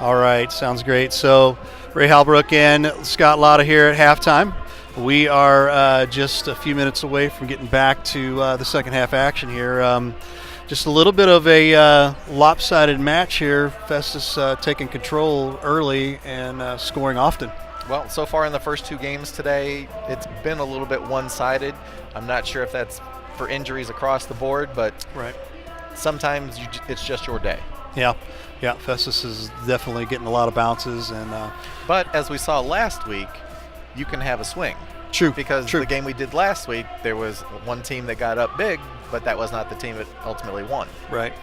All right, sounds great. So, Ray Halbrook and Scott Lotta here at halftime. We are just a few minutes away from getting back to the second half action here. Just a little bit of a lopsided match here. Festus taking control early and scoring often. Well, so far in the first 2 games today, it's been a little bit one-sided. I'm not sure if that's for injuries across the board, but Right. sometimes it's just your day. Yeah. Yeah, Festus is definitely getting a lot of bounces. And But as we saw last week, you can have a swing. True. Because True. the game we did last week, there was one team that got up big, but that was not the team that ultimately won. Right.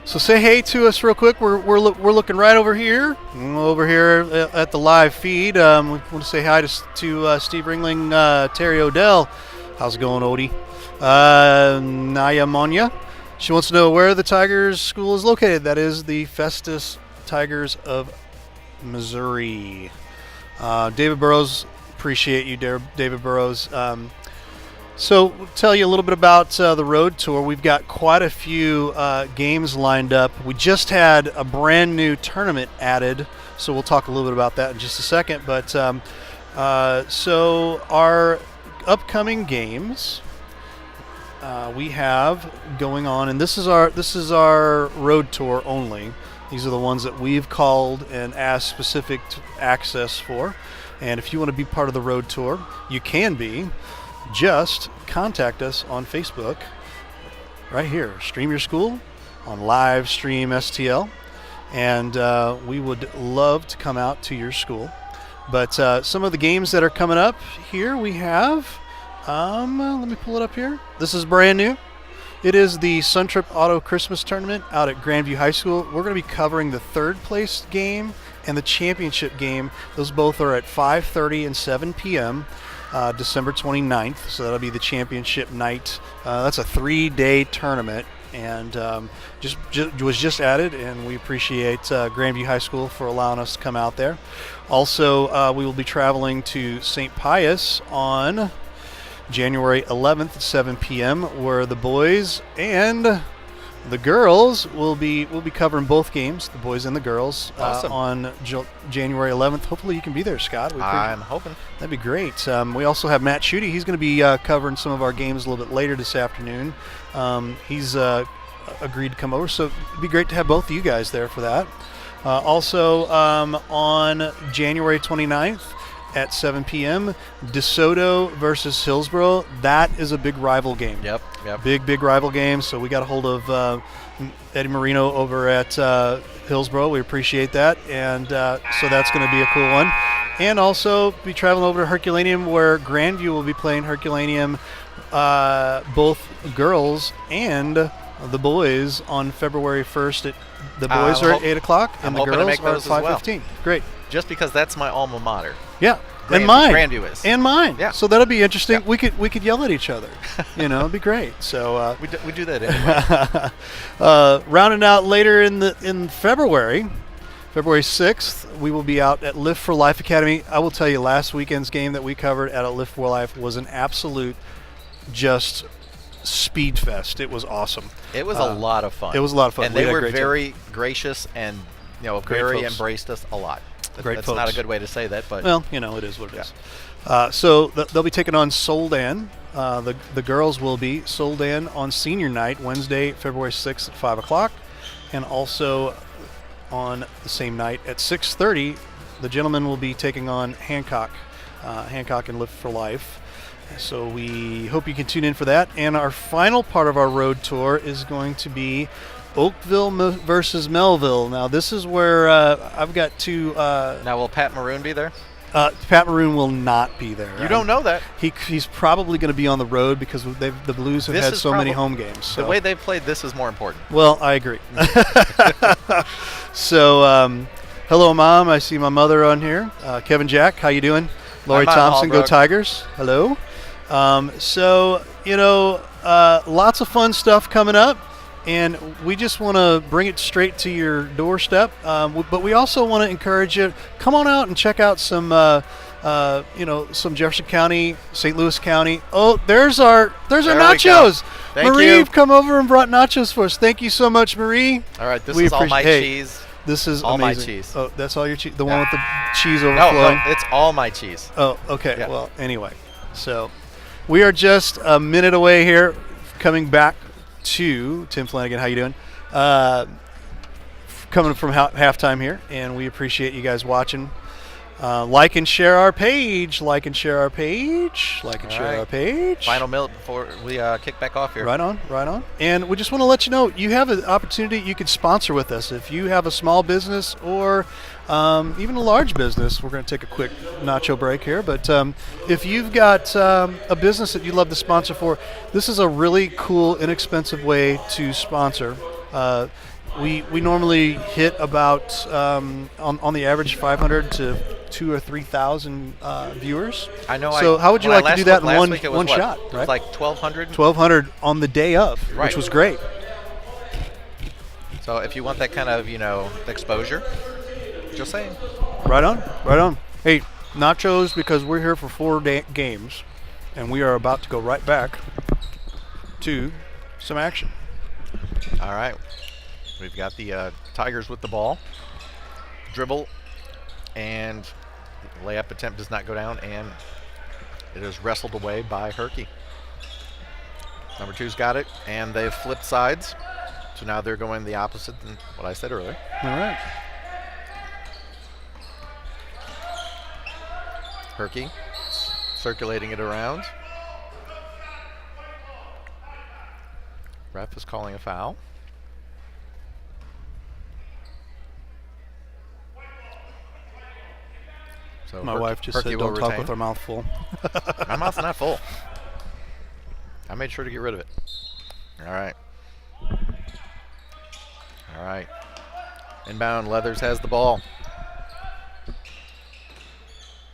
So say hey to us real quick. We're looking right over here at the live feed. We want to say hi to Steve Ringling, Terry Odell. How's it going, Odie? Naya Monya. She wants to know where the Tigers school is located. That is the Festus Tigers of Missouri. David Burrows, appreciate you, David Burrows. So we'll tell you a little bit about the road tour. We've got quite a few games lined up. We just had a brand new tournament added, so we'll talk a little bit about that in just a second. But so our upcoming games we have going on, and this is our road tour only. These are the ones that we've called and asked specific access for. And if you want to be part of the road tour, you can be. Just contact us on Facebook right here, Stream Your School on Live Stream STL, and we would love to come out to your school. But some of the games that are coming up here, we have, let me pull it up here. This is brand new. It is the Suntrip Auto Christmas Tournament out at Grandview High School. We're going to be covering the 3rd place game and the championship game. Those both are at 5:30 and 7 p.m. December 29th, so that'll be the championship night. That's a 3-day tournament, and was just added, and we appreciate Grandview High School for allowing us to come out there. Also, we will be traveling to St. Pius on January 11th at 7 p.m., where the boys and the girls will be covering both games, the boys and the girls, Awesome. on January 11th. Hopefully you can be there, Scott. I'm hoping. That'd be great. We also have Matt Schutte. He's going to be covering some of our games a little bit later this afternoon. He's agreed to come over, so it'd be great to have both of you guys there for that. Also, on January 29th at 7 p.m., DeSoto versus Hillsboro. That is a big rival game. Yep. Big rival game. So we got a hold of Eddie Marino over at Hillsboro. We appreciate that. And so that's going to be a cool one. And also be traveling over to Herculaneum, where Grandview will be playing Herculaneum, both girls and the boys, on February 1st. The boys are at 8 o'clock, and I'm the hoping to girls make are at those as well. 5:15. Great. Just because that's my alma mater. Yeah. And mine. Grandiose. And mine. Yeah. So that'll be interesting. Yeah. We could yell at each other. It'd be great. So we do that anyway. rounding out later in February 6th, we will be out at Lift for Life Academy. I will tell you, last weekend's game that we covered at a Lift for Life was an absolute just speed fest. It was awesome. It was a lot of fun. It was a lot of fun. And We they had a were great very gracious and Great very folks. embraced us a lot. Great That's folks. not a good way to say that, but Well, it is what it is. So they'll be taking on Soldan. The girls will be Soldan on senior night, Wednesday, February 6th at 5 o'clock. And also on the same night at 6:30, the gentlemen will be taking on Hancock and Lift for Life. So we hope you can tune in for that. And our final part of our road tour is going to be Oakville versus Melville. Now, this is where I've got two. now will Pat Maroon be there? Pat Maroon will not be there. You don't know that. He's probably going to be on the road because the Blues have This had is so many probably- home games. So. The way they've played this is more important. Well, I agree. So, hello, Mom. I see my mother on here. Kevin Jack, how you doing? Lori Mom Thompson, go Hallbrook. Tigers. Hello. So, lots of fun stuff coming up, and we just want to bring it straight to your doorstep. But we also want to encourage you, come on out and check out some Jefferson County, St. Louis County. Oh, there's our There we go. nachos. Thank Marie, you. you've come over and brought nachos for us. Thank you so much, Marie. All right, this We is all my appreciate- cheese. This is All my amazing. cheese. Oh, that's all your cheese? The one with the cheese No, overflowing? it's all my cheese. Oh, okay. Yeah. Well, anyway. So we are just a minute away here coming back to Tim Flanagan. How you doing? Coming from halftime here, and we appreciate you guys watching. Like and share our page. Like and share our page. Like and All share right. our page. Final minute before we kick back off here. Right on, right on. And we just want to let you know, you have an opportunity you could sponsor with us. If you have a small business or even a large business, we're going to take a quick nacho break here. But if you've got a business that you'd love to sponsor for, this is a really cool, inexpensive way to sponsor. We normally hit about, on the average, 500 to 2,000 or 3,000 viewers. I know. So how would you when I like to last do that looked in last one week, it was one what? shot? It Right? was like 1,200. 1,200 on the day of, Right. which was great. So if you want that kind of exposure, just saying. Right on, right on. Hey, nachos, because we're here for 4 games, and we are about to go right back to some action. All right. We've got the Tigers with the ball. Dribble and the layup attempt does not go down, and it is wrestled away by Herky. Number two's got it, and they've flipped sides. So now they're going the opposite than what I said earlier. All right. Herky circulating it around. Ref is calling a foul. So My wife just Herky said will don't talk retain. with our mouth full. My mouth's not full. I made sure to get rid of it. All right. All right. Inbound, Leathers has the ball.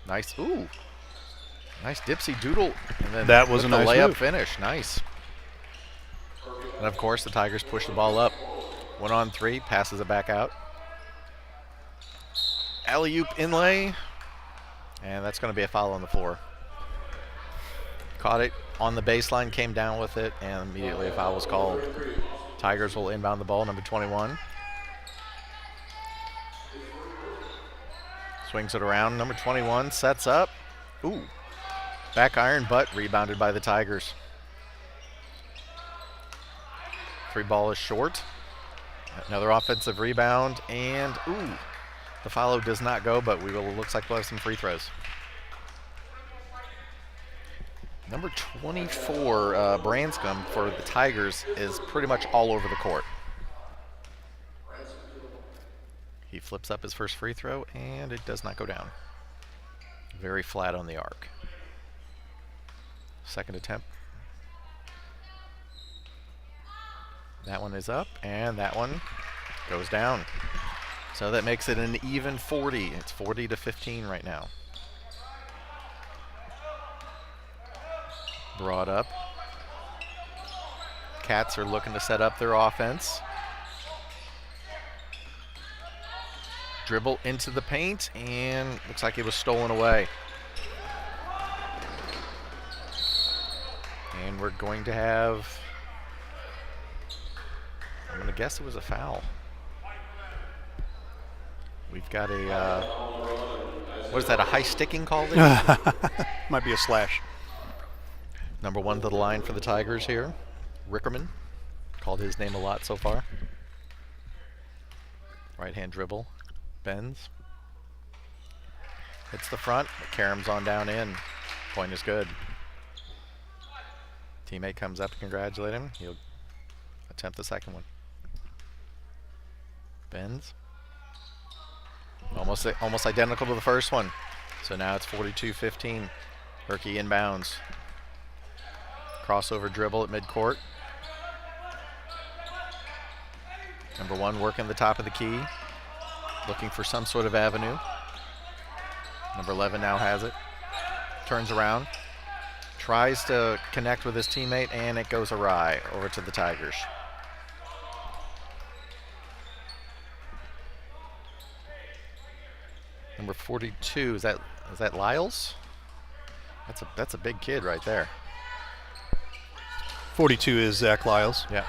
Nice. Ooh. Nice dipsy doodle. And then That was with a the nice layup move. finish. Nice. And of course, the Tigers push the ball up. 1-on-3, passes it back out. Alley-oop inlay. And that's going to be a foul on the floor. Caught it on the baseline, came down with it, and immediately a foul was called. Tigers will inbound the ball, number 21. Swings it around, number 21 sets up. Ooh, back iron, but rebounded by the Tigers. Free ball is short. Another offensive rebound, and ooh, the follow does not go, but looks like we'll have some free throws. Number 24, Branscombe for the Tigers is pretty much all over the court. He flips up his first free throw, and it does not go down. Very flat on the arc. Second attempt. That one is up, and that one goes down. So that makes it an even 40. It's 40-15 right now. Brought up. Cats are looking to set up their offense. Dribble into the paint, and looks like it was stolen away. And we're going to have, I'm going to guess it was a foul. We've got a, what is that, a high sticking call there? Might be a slash. Number 1 to the line for the Tigers here. Rickerman, called his name a lot so far. Right hand dribble, bends. Hits the front, Karam's on down in. Point is good. Teammate comes up to congratulate him. He'll attempt the second one. Bends. Almost identical to the first one. So now it's 42-15. Herky inbounds. Crossover dribble at midcourt. Number 1 working the top of the key. Looking for some sort of avenue. Number 11 now has it. Turns around. Tries to connect with his teammate, and it goes awry over to the Tigers. Number 42, is that Lyles? That's a big kid right there. 42 is Zach Lyles. Yeah.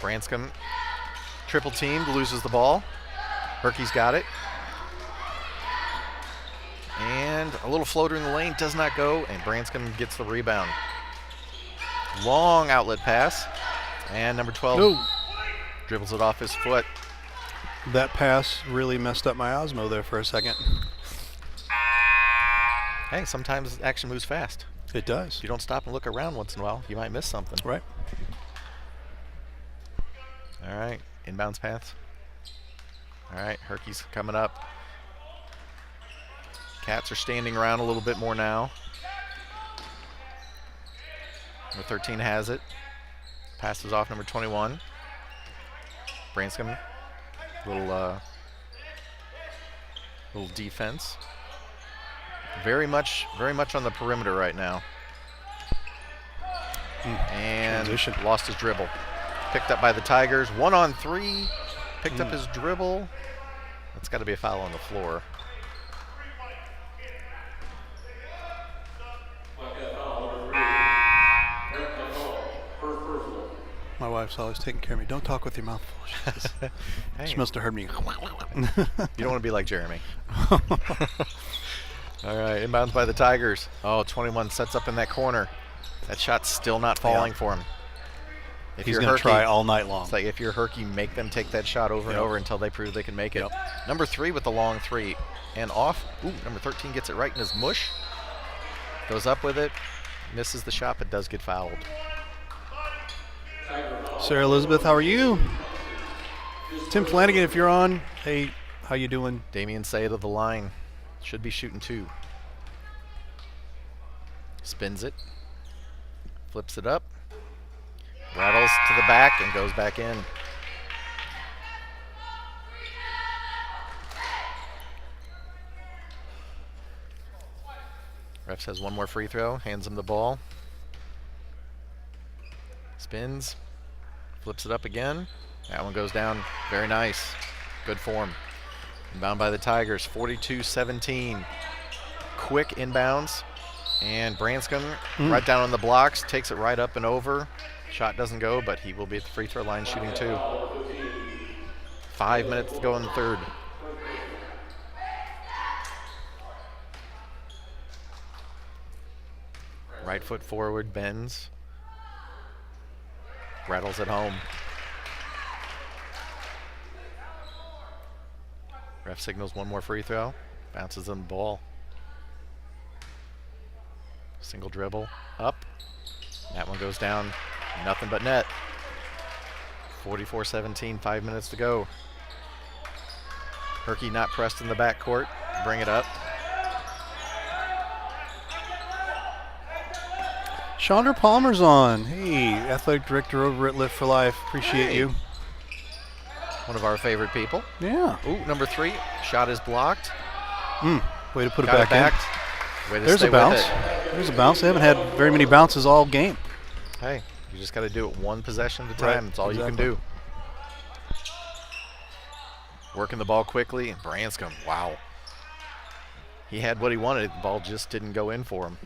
Branscombe, triple teamed, loses the ball. Herky's got it. And a little floater in the lane, does not go, and Branscombe gets the rebound. Long outlet pass, and number 12 dribbles it off his foot. That pass really messed up my Osmo there for a second. Hey, sometimes action moves fast. It does. If you don't stop and look around once in a while, you might miss something. Right. All right, inbounds pass. All right, Herky's coming up. Cats are standing around a little bit more now. Number 13 has it. Passes off number 21. Branscombe, little defense. Very much on the perimeter right now. And transition. Lost his dribble. Picked up by the Tigers. 1-on-3. Picked up his dribble. That's got to be a foul on the floor. My wife's always taking care of me. Don't talk with your mouth full. Hey, She must have heard me. you don't want to be like Jeremy. All right, inbounds by the Tigers. Oh, 21 sets up in that corner. That shot's still not falling for him. If He's you're going to Herky, try all night long. It's like if you're Herky, make them take that shot over and over until they prove they can make it. Number 3 with the long 3. And off. Ooh, number 13 gets it right in his mush. Goes up with it. Misses the shot, but does get fouled. Sarah Elizabeth, how are you? Tim Flanagan, if you're on. Hey, how you doing? Damian Sayed of the line. Should be shooting 2. Spins it. Flips it up. Rattles to the back and goes back in. Ref says one more free throw. Hands him the ball. Spins. Flips it up again. That one goes down. Very nice. Good form. Inbound by the Tigers. 42-17. Quick inbounds. And Branscombe right down on the blocks. Takes it right up and over. Shot doesn't go, but he will be at the free throw line shooting 2. 5 minutes to go in the third. Right foot forward, bends. Rattles it home. Ref signals one more free throw. Bounces on the ball. Single dribble. Up. That one goes down. Nothing but net. 44-17, 5 minutes to go. Herky not pressed in the backcourt. Bring it up. Chandra Palmer's on. Hey, athletic director over at Lift for Life. Appreciate you. One of our favorite people. Yeah. Ooh, number 3. Shot is blocked. Way to put it Got back it back. Way to There's stay a bounce. with it. There's a bounce. They haven't had very many bounces all game. Hey, you just got to do it one possession at a time. That's all you can do. Working the ball quickly. Branscombe, wow. He had what he wanted. The ball just didn't go in for him.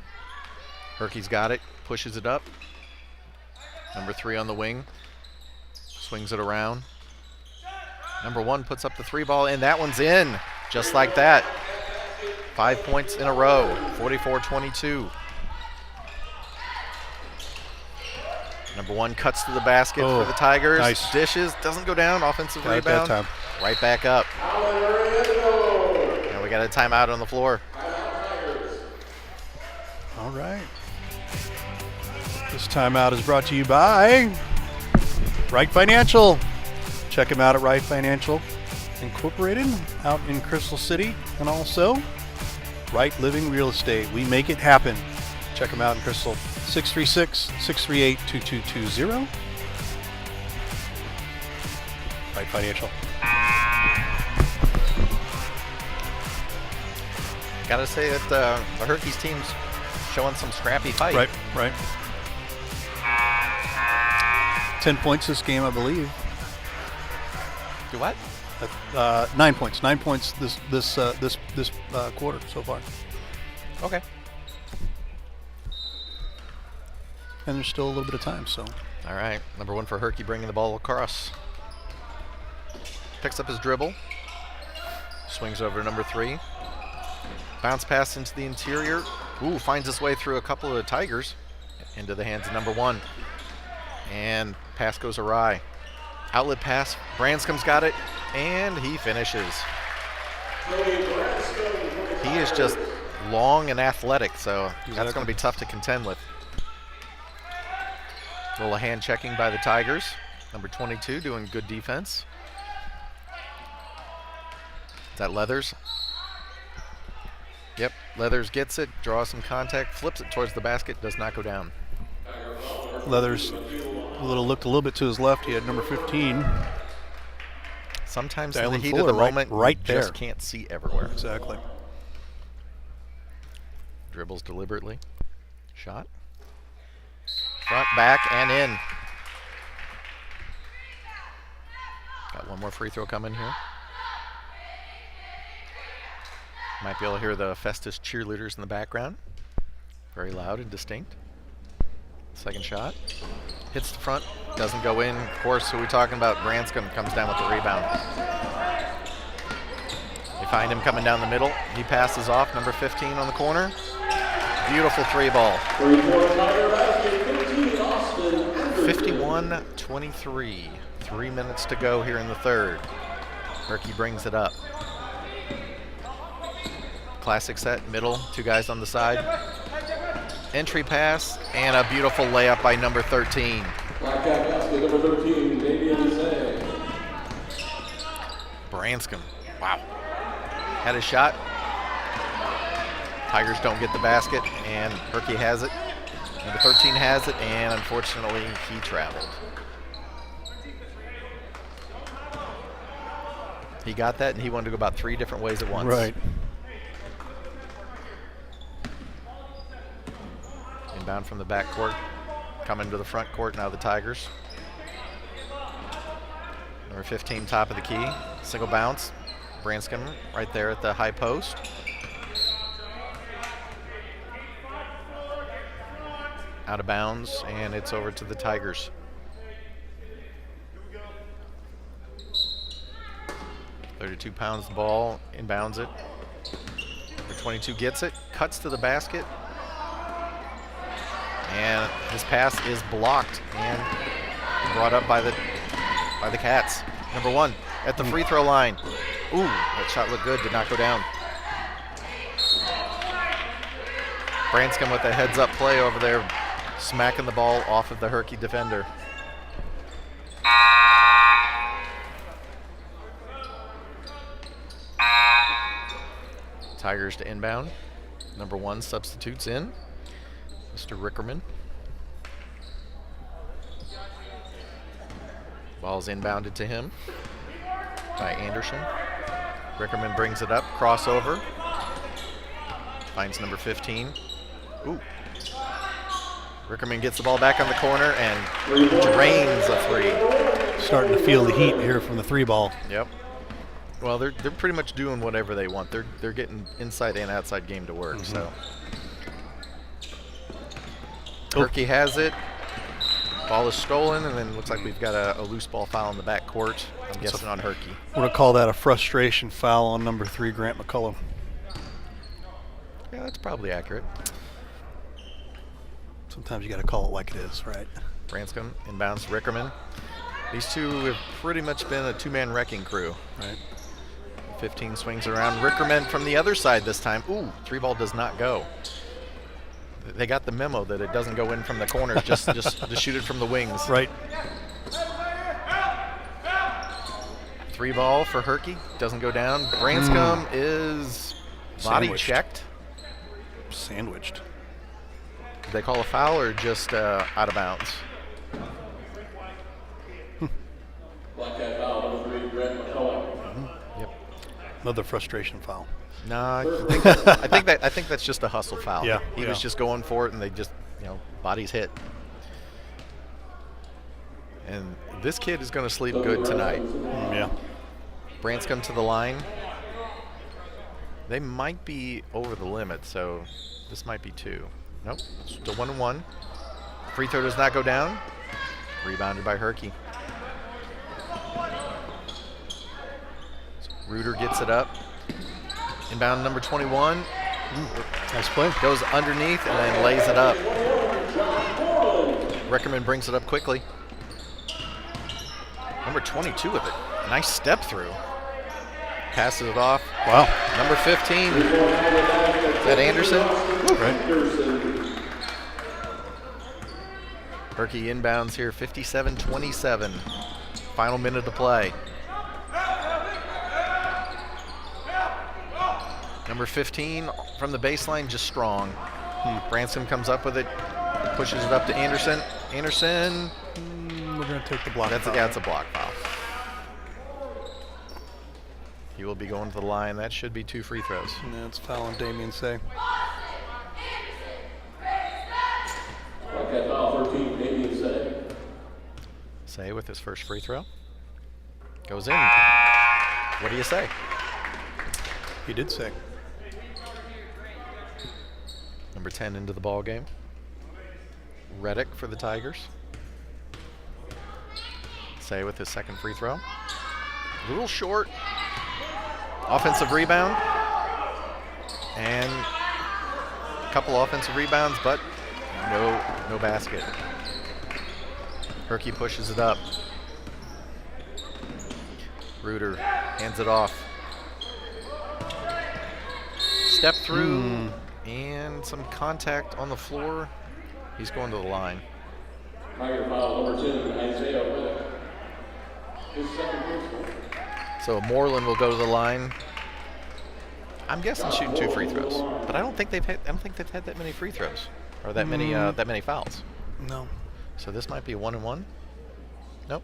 Herky's got it, pushes it up. Number 3 on the wing. Swings it around. Number 1 puts up the 3 ball, and that one's in. Just like that. 5 points in a row, 44-22. Number 1 cuts to the basket for the Tigers. Nice. Dishes, doesn't go down. Offensive Got it that rebound. time. Right back up. And we got a timeout on the floor. All right. This timeout is brought to you by Wright Financial. Check them out at Wright Financial Incorporated out in Crystal City, and also Wright Living Real Estate. We make it happen. Check them out in Crystal. 636-638-2220. Wright Financial. Got to say that the Herky's team's showing some scrappy fight. Right. 10 points this game, I believe. Do what? 9 points. 9 points this quarter so far. Okay. And there's still a little bit of time, so. All right. Number 1 for Herky bringing the ball across. Picks up his dribble. Swings over to number 3. Bounce pass into the interior. Ooh, finds his way through a couple of the Tigers into the hands of number 1. And pass goes awry. Outlet pass. Branscombe's got it, and he finishes. He is just long and athletic, so that's going to be tough to contend with. A little hand checking by the Tigers. Number 22 doing good defense. Is that Leathers? Yep, Leathers gets it, draws some contact, flips it towards the basket, does not go down. Leathers looked a little bit to his left. He had number 15. Sometimes in the Dylan heat Fuller, of the moment, right you there. just can't see everywhere. Exactly. Dribbles deliberately. Shot. Front, back, and in. Got one more free throw coming here. Might be able to hear the Festus cheerleaders in the background. Very loud and distinct. Second shot. Hits the front. Doesn't go in. Of course, who are we talking about? Branscombe comes down with the rebound. They find him coming down the middle. He passes off. Number 15 on the corner. Beautiful 3 ball. 51-23. 3 minutes to go here in the third. Herky brings it up. Classic set, middle, 2 guys on the side. Entry pass, and a beautiful layup by number 13. Black Cat basket, number 13, Damian Say. Branscombe, wow. Had a shot. Tigers don't get the basket, and Herky has it. Number 13 has it, and unfortunately, he traveled. He got that, and he wanted to go about 3 different ways at once. Right. Inbound from the back court, coming to the front court now, the Tigers. Number 15, top of the key, single bounce. Branscombe right there at the high post. Out of bounds, and it's over to the Tigers. .32 pounds the ball, inbounds it. Number 22 gets it, cuts to the basket. And his pass is blocked and brought up by the Cats. Number 1 at the free throw line. Ooh, that shot looked good, did not go down. Branscombe with a heads-up play over there, smacking the ball off of the Herky defender. Tigers to inbound. Number 1 substitutes in. Mr. Rickerman. Ball's inbounded to him by Anderson. Rickerman brings it up, crossover. Finds number 15. Ooh, Rickerman gets the ball back on the corner and drains a three. Starting to feel the heat here from the three ball. Yep. Well, they're pretty much doing whatever they want. They're getting inside and outside game to work. So Herky has it. Ball is stolen, and then looks like we've got a loose ball foul in the back court. I'm guessing on Herky. I'm going to call that a frustration foul on number 3, Grant McCullum. Yeah, that's probably accurate. Sometimes you got to call it like it is, right? Branscombe inbounds to Rickerman. These two have pretty much been a two-man wrecking crew. Right. 15 swings around. Rickerman from the other side this time. Ooh, three ball does not go. They got the memo that it doesn't go in from the corners, just shoot it from the wings. Right. Three ball for Herky, doesn't go down. Branscombe is body Sandwiched. checked. Sandwiched. Did they call a foul or just out of bounds? Black hat foul, number 3, Grant McCullum. Yep. Another frustration foul. No, I think that's just a hustle foul. Yeah, He was just going for it, and they just, bodies hit. And this kid is going to sleep good tonight. Yeah. Branscombe to the line. They might be over the limit, so this might be 2. Nope, still 1-1. Free throw does not go down. Rebounded by Herky. Reuter gets it up. Inbound number 21. Nice play. Goes underneath and then lays it up. Rickerman brings it up quickly. Number 22 with it. Nice step through. Passes it off. Wow. Number 15. Is that Anderson? Right. Herky inbounds here, 57-27. Final minute to play. Number 15 from the baseline, just strong. Branscombe comes up with it, pushes it up to Anderson. Anderson. We're going to take the block. That's a block foul. He will be going to the line. That should be 2 free throws. And that's foul on Damian Say. Black hat foul, 13, Damian Say. Say with his first free throw. Goes in. What do you say? He did say. Number 10 into the ball game. Reddick for the Tigers. Say with his second free throw. A little short. Offensive rebound. And a couple offensive rebounds, but no basket. Herky pushes it up. Reuter hands it off. Step through and some contact on the floor. He's going to the line. Tiger foul, number 10, Isaiah Reddick. His second personal. So Moreland will go to the line. I'm guessing shooting 2 free throws, but I don't think they've had that many free throws or that many fouls. No. So this might be a 1-and-1. Nope.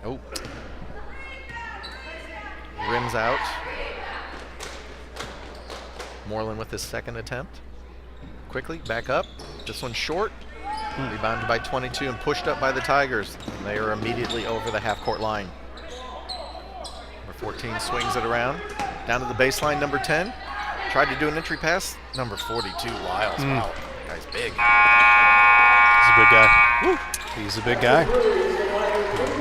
Oh. Rims out. Moreland with his second attempt. Quickly, back up. This one's short. Rebounded by 22 and pushed up by the Tigers. And they are immediately over the half-court line. Number 14 swings it around. Down to the baseline, number 10. Tried to do an entry pass. Number 42, Lyles. Wow, that guy's big. He's a big guy. He's a big guy.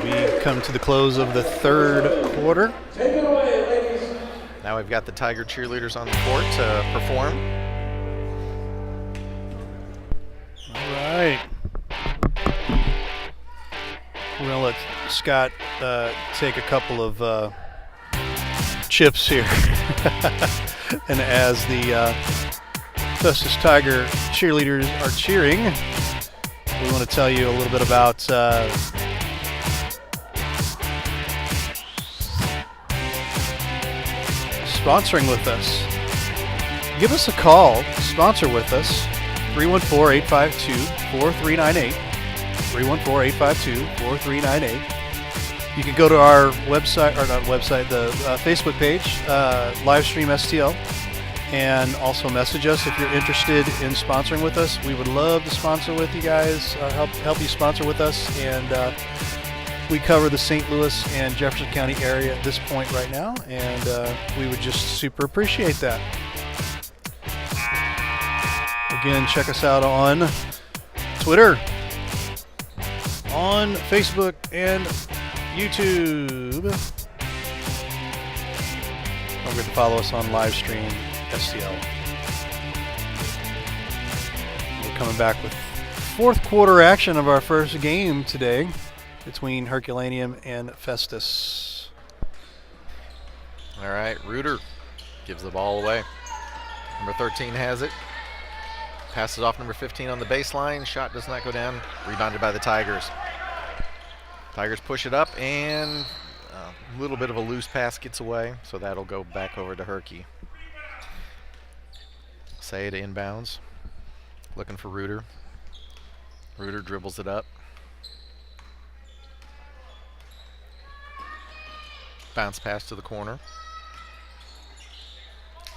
We come to the close of the third quarter. Take it away, ladies. Now we've got the Tiger cheerleaders on the court to perform. All right. We're going to let Scott take a couple of chips here. And as the Festus Tiger cheerleaders are cheering, we want to tell you a little bit about sponsoring with us. Give us a call. Sponsor with us. 314-852-4398. 314-852-4398. You can go to our website, or not website, the Facebook page, Livestream STL. And also message us if you're interested in sponsoring with us. We would love to sponsor with you guys, help you sponsor with us. And we cover the St. Louis and Jefferson County area at this point right now, and we would just super appreciate that. Again, check us out on Twitter, on Facebook, and YouTube. Don't forget to follow us on Livestream STL. We're coming back with fourth quarter action of our first game today between Herculaneum and Festus. All right, Reuter gives the ball away. Number 13 has it. Passes off number 15 on the baseline. Shot does not go down. Rebounded by the Tigers. Tigers push it up, and a little bit of a loose pass gets away, so that'll go back over to Herky. Say to inbounds. Looking for Reuter. Reuter dribbles it up. Bounce pass to the corner.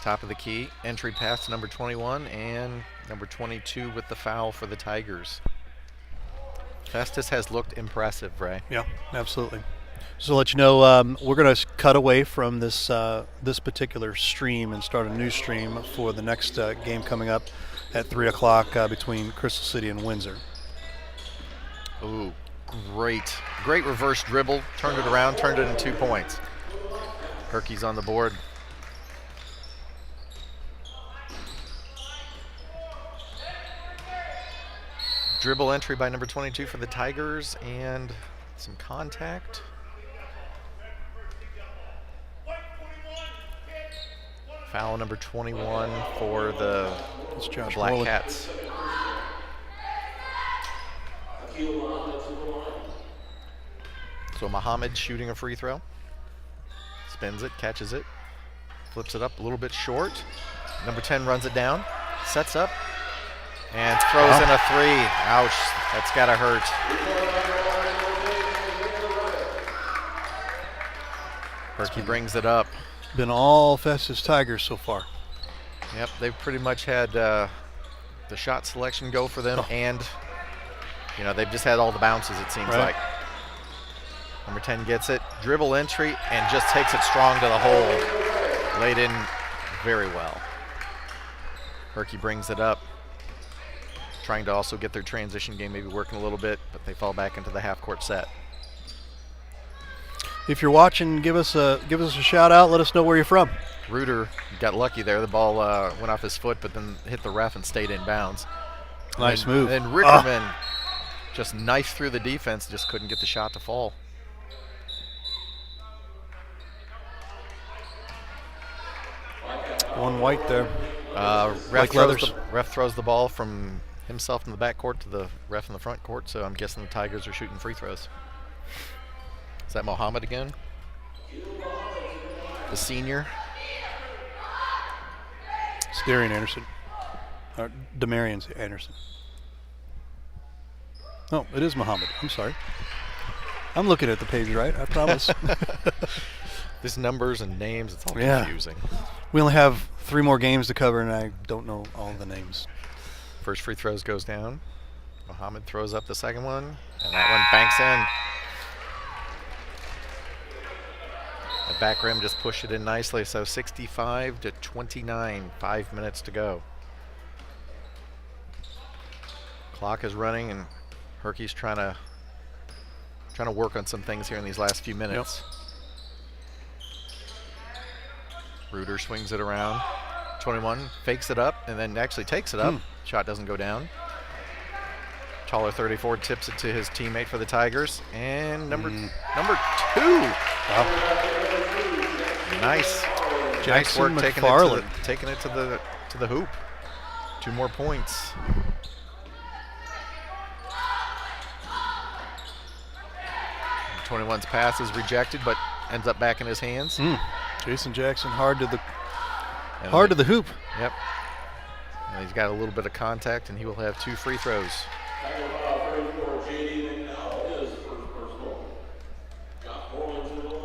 Top of the key. Entry pass to number 21 and number 22 with the foul for the Tigers. Festus has looked impressive, Ray. Yeah, absolutely. So to let you know, we're going to cut away from this this particular stream and start a new stream for the next game coming up at 3 o'clock between Crystal City and Windsor. Ooh, great reverse dribble. Turned it around, turned it into 2 points. Herky's on the board. Dribble entry by number 22 for the Tigers, and some contact. Foul number 21 for the Black Morley. Cats. So Muhammad shooting a free throw. Spins it, catches it, flips it up a little bit short. Number 10 runs it down, sets up, and throws in a three. Ouch, that's gotta hurt. Herky brings it up. Been all Festus Tigers so far. Yep, they've pretty much had the shot selection go for them, and they've just had all the bounces, it seems like. Number 10 gets it, dribble entry, and just takes it strong to the hole. Laid in very well. Herky brings it up, trying to also get their transition game maybe working a little bit, but they fall back into the half-court set. If you're watching, give us a shout out. Let us know where you're from. Reuter got lucky there. The ball went off his foot, but then hit the ref and stayed in bounds. Nice move. And Rickerman just knifed through the defense, just couldn't get the shot to fall. One white there. Ref throws the ball from himself in the back court to the ref in the front court, so I'm guessing the Tigers are shooting free throws. Is that Mohammed again? The senior? It's Darian Anderson. Or Demarion Anderson. No, it is Muhammad. I'm sorry. I'm looking at the page right, I promise. These numbers and names, it's all confusing. We only have 3 more games to cover, and I don't know all the names. First free throws goes down. Muhammad throws up the second one, and that one banks in. The back rim just pushed it in nicely, so 65-29, 5 minutes to go. Clock is running, and Herky's trying to work on some things here in these last few minutes. Yep. Reuter swings it around. 21 fakes it up and then actually takes it up. Shot doesn't go down. Taller 34 tips it to his teammate for the Tigers, and number 2. Wow. Nice Jackson work taking it to the hoop. 2 more points. And 21's pass is rejected, but ends up back in his hands. Jason Jackson hard to the hoop. Yep. And he's got a little bit of contact, and he will have 2 free throws.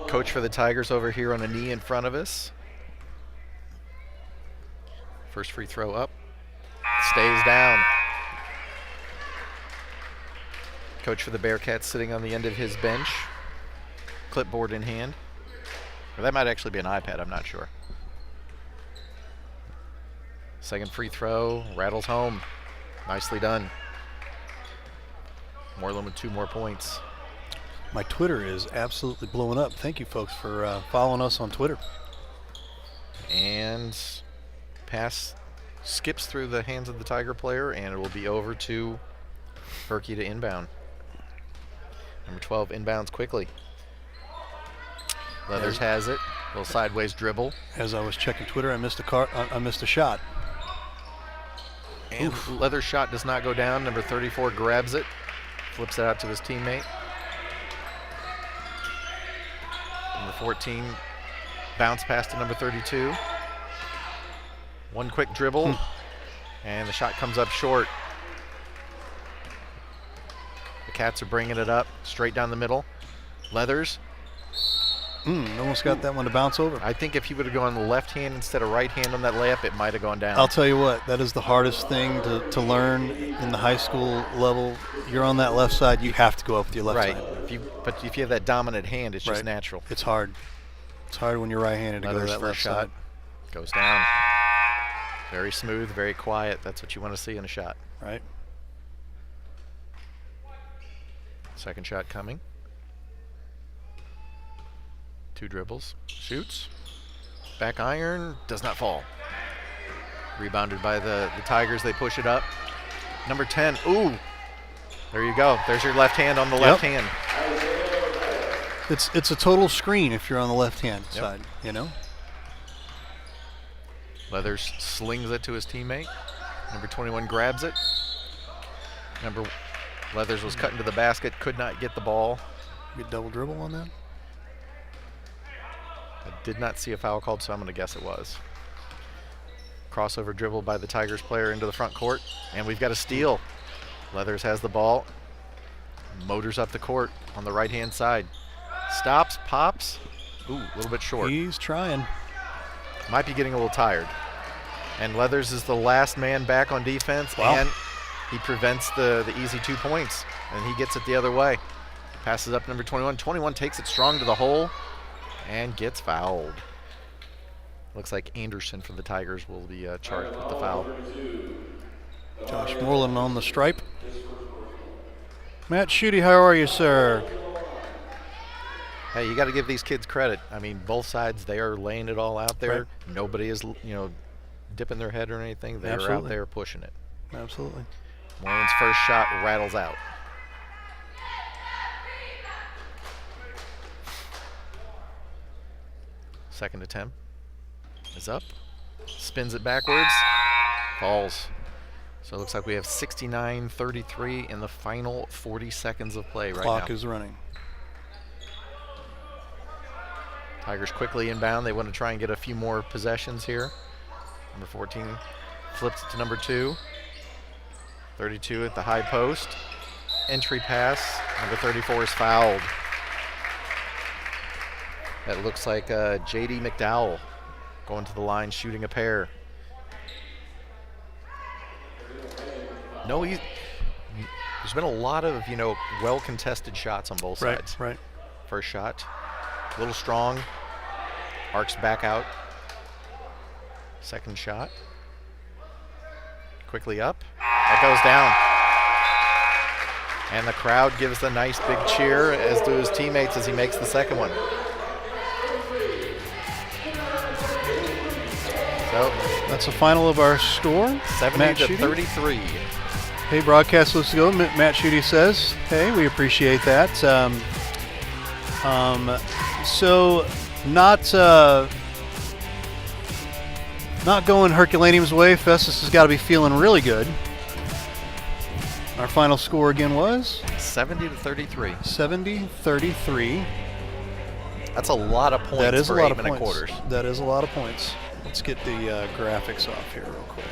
Coach for the Tigers over here on a knee in front of us. First free throw up. Stays down. Coach for the Bearcats sitting on the end of his bench. Clipboard in hand. Or that might actually be an iPad, I'm not sure. Second free throw, rattles home. Nicely done. Moreland with 2 more points. My Twitter is absolutely blowing up. Thank you, folks, for following us on Twitter. And pass skips through the hands of the Tiger player, and it will be over to Herky to inbound. Number 12 inbounds quickly. Leathers has it. Little sideways dribble. As I was checking Twitter, I missed a shot. And Leather's shot does not go down. Number 34 grabs it, flips it out to his teammate. Number 14 bounce pass to number 32. One quick dribble, and the shot comes up short. The Cats are bringing it up straight down the middle. Leathers. Almost got that one to bounce over. I think if he would have gone the left hand instead of right hand on that layup, it might have gone down. I'll tell you what, that is the hardest thing to learn in the high school level. You're on that left side, you have to go up with your left side. But if you have that dominant hand, it's just natural. It's hard. It's hard when you're right-handed to go to that left side. Goes down. Very smooth, very quiet. That's what you want to see in a shot. Right. Second shot coming. 2 dribbles. Shoots. Back iron. Does not fall. Rebounded by the Tigers. They push it up. Number 10. Ooh. There you go. There's your left hand on the left hand. It's a total screen if you're on the left-hand side, you know? Leathers slings it to his teammate. Number 21 grabs it. Leathers was cut into the basket, could not get the ball. Get double dribble on that? I did not see a foul called, so I'm going to guess it was. Crossover dribble by the Tigers player into the front court, and we've got a steal. Leathers has the ball, motors up the court on the right-hand side. Stops, pops. Ooh, a little bit short. He's trying. Might be getting a little tired. And Leathers is the last man back on defense, and he prevents the easy 2 points, and he gets it the other way. Passes up number 21. 21 takes it strong to the hole and gets fouled. Looks like Anderson for the Tigers will be charged with the foul. Josh Moreland on the stripe. Matt Schutte, how are you, sir? Hey, you got to give these kids credit. I mean, both sides, they are laying it all out there. Right. Nobody is, dipping their head or anything. They are out there pushing it. Absolutely. Moreland's first shot rattles out. Second attempt is up. Spins it backwards. Falls. So it looks like we have 69-33 in the final 40 seconds of play right now. Clock is running. Tigers quickly inbound. They want to try and get a few more possessions here. Number 14 flips it to number 2. 32 at the high post. Entry pass. Number 34 is fouled. That looks like J.D. McDowell going to the line, shooting a pair. No, there's been a lot of, well-contested shots on both sides. Right. First shot, a little strong, arcs back out. Second shot, quickly up. That goes down. And the crowd gives a nice big cheer, as do his teammates as he makes the second one. So that's the final of our score. 70-33. Hey, broadcast looks to go. Matt Schutte says, hey, we appreciate that. So not going Herculaneum's way. Festus has got to be feeling really good. Our final score again was? 70-33. 70-33. That's a lot of points. That is for a lot 8 of minute points. Quarters. That is a lot of points. Let's get the graphics off here real quick.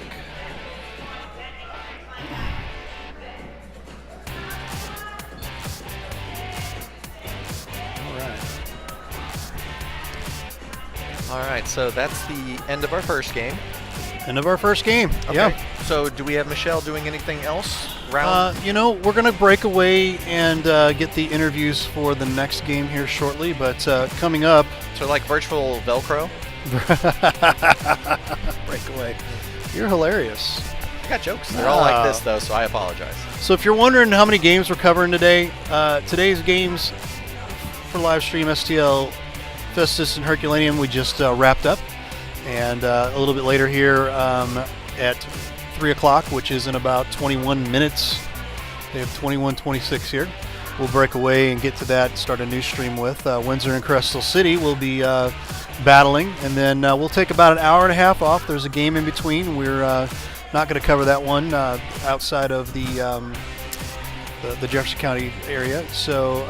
All right, so that's the end of our first game. End of our first game. Okay. Yeah. So do we have Michelle doing anything else? Round. We're going to break away and get the interviews for the next game here shortly, but coming up. So like virtual Velcro? Break away. You're hilarious. I got jokes. They're all like this, though, so I apologize. So if you're wondering how many games we're covering today, today's games for live stream STL, Festus and Herculaneum, we just wrapped up. And a little bit later here at 3 o'clock, which is in about 21 minutes. They have 21:26 here. We'll break away and get to that and start a new stream with. Windsor and Crystal City will be battling. And then we'll take about an hour and a half off. There's a game in between. We're not going to cover that one outside of the Jefferson County area. So,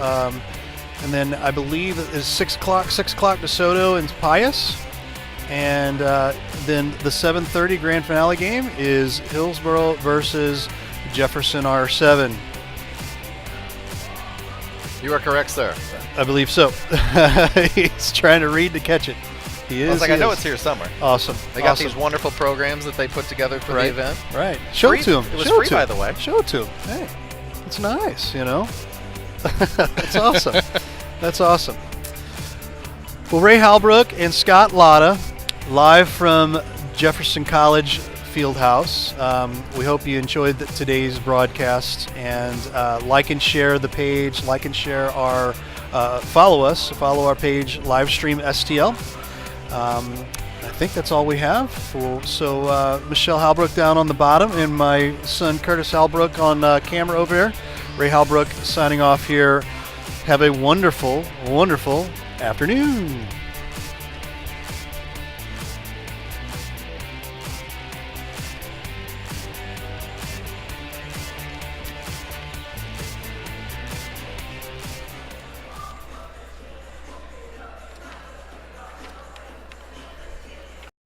and then I believe it's 6 o'clock DeSoto and Pius. And then the 7:30 grand finale game is Hillsboro versus Jefferson R7. You are correct, sir. I believe so. He's trying to read to catch it. He is. I was like, I know it's here somewhere. Awesome. They got these wonderful programs that they put together for the event. Right. Show it to him. It was free, by the way. Show it to him. Hey, it's nice, That's awesome. That's awesome. Well, Ray Halbrook and Scott Lotta, live from Jefferson College Fieldhouse. We hope you enjoyed today's broadcast, and like and share the page, like and share our, follow our page, Livestream STL. I think that's all we have. So Michelle Halbrook down on the bottom, and my son Curtis Halbrook on camera over there. Ray Halbrook signing off here. Have a wonderful, wonderful afternoon.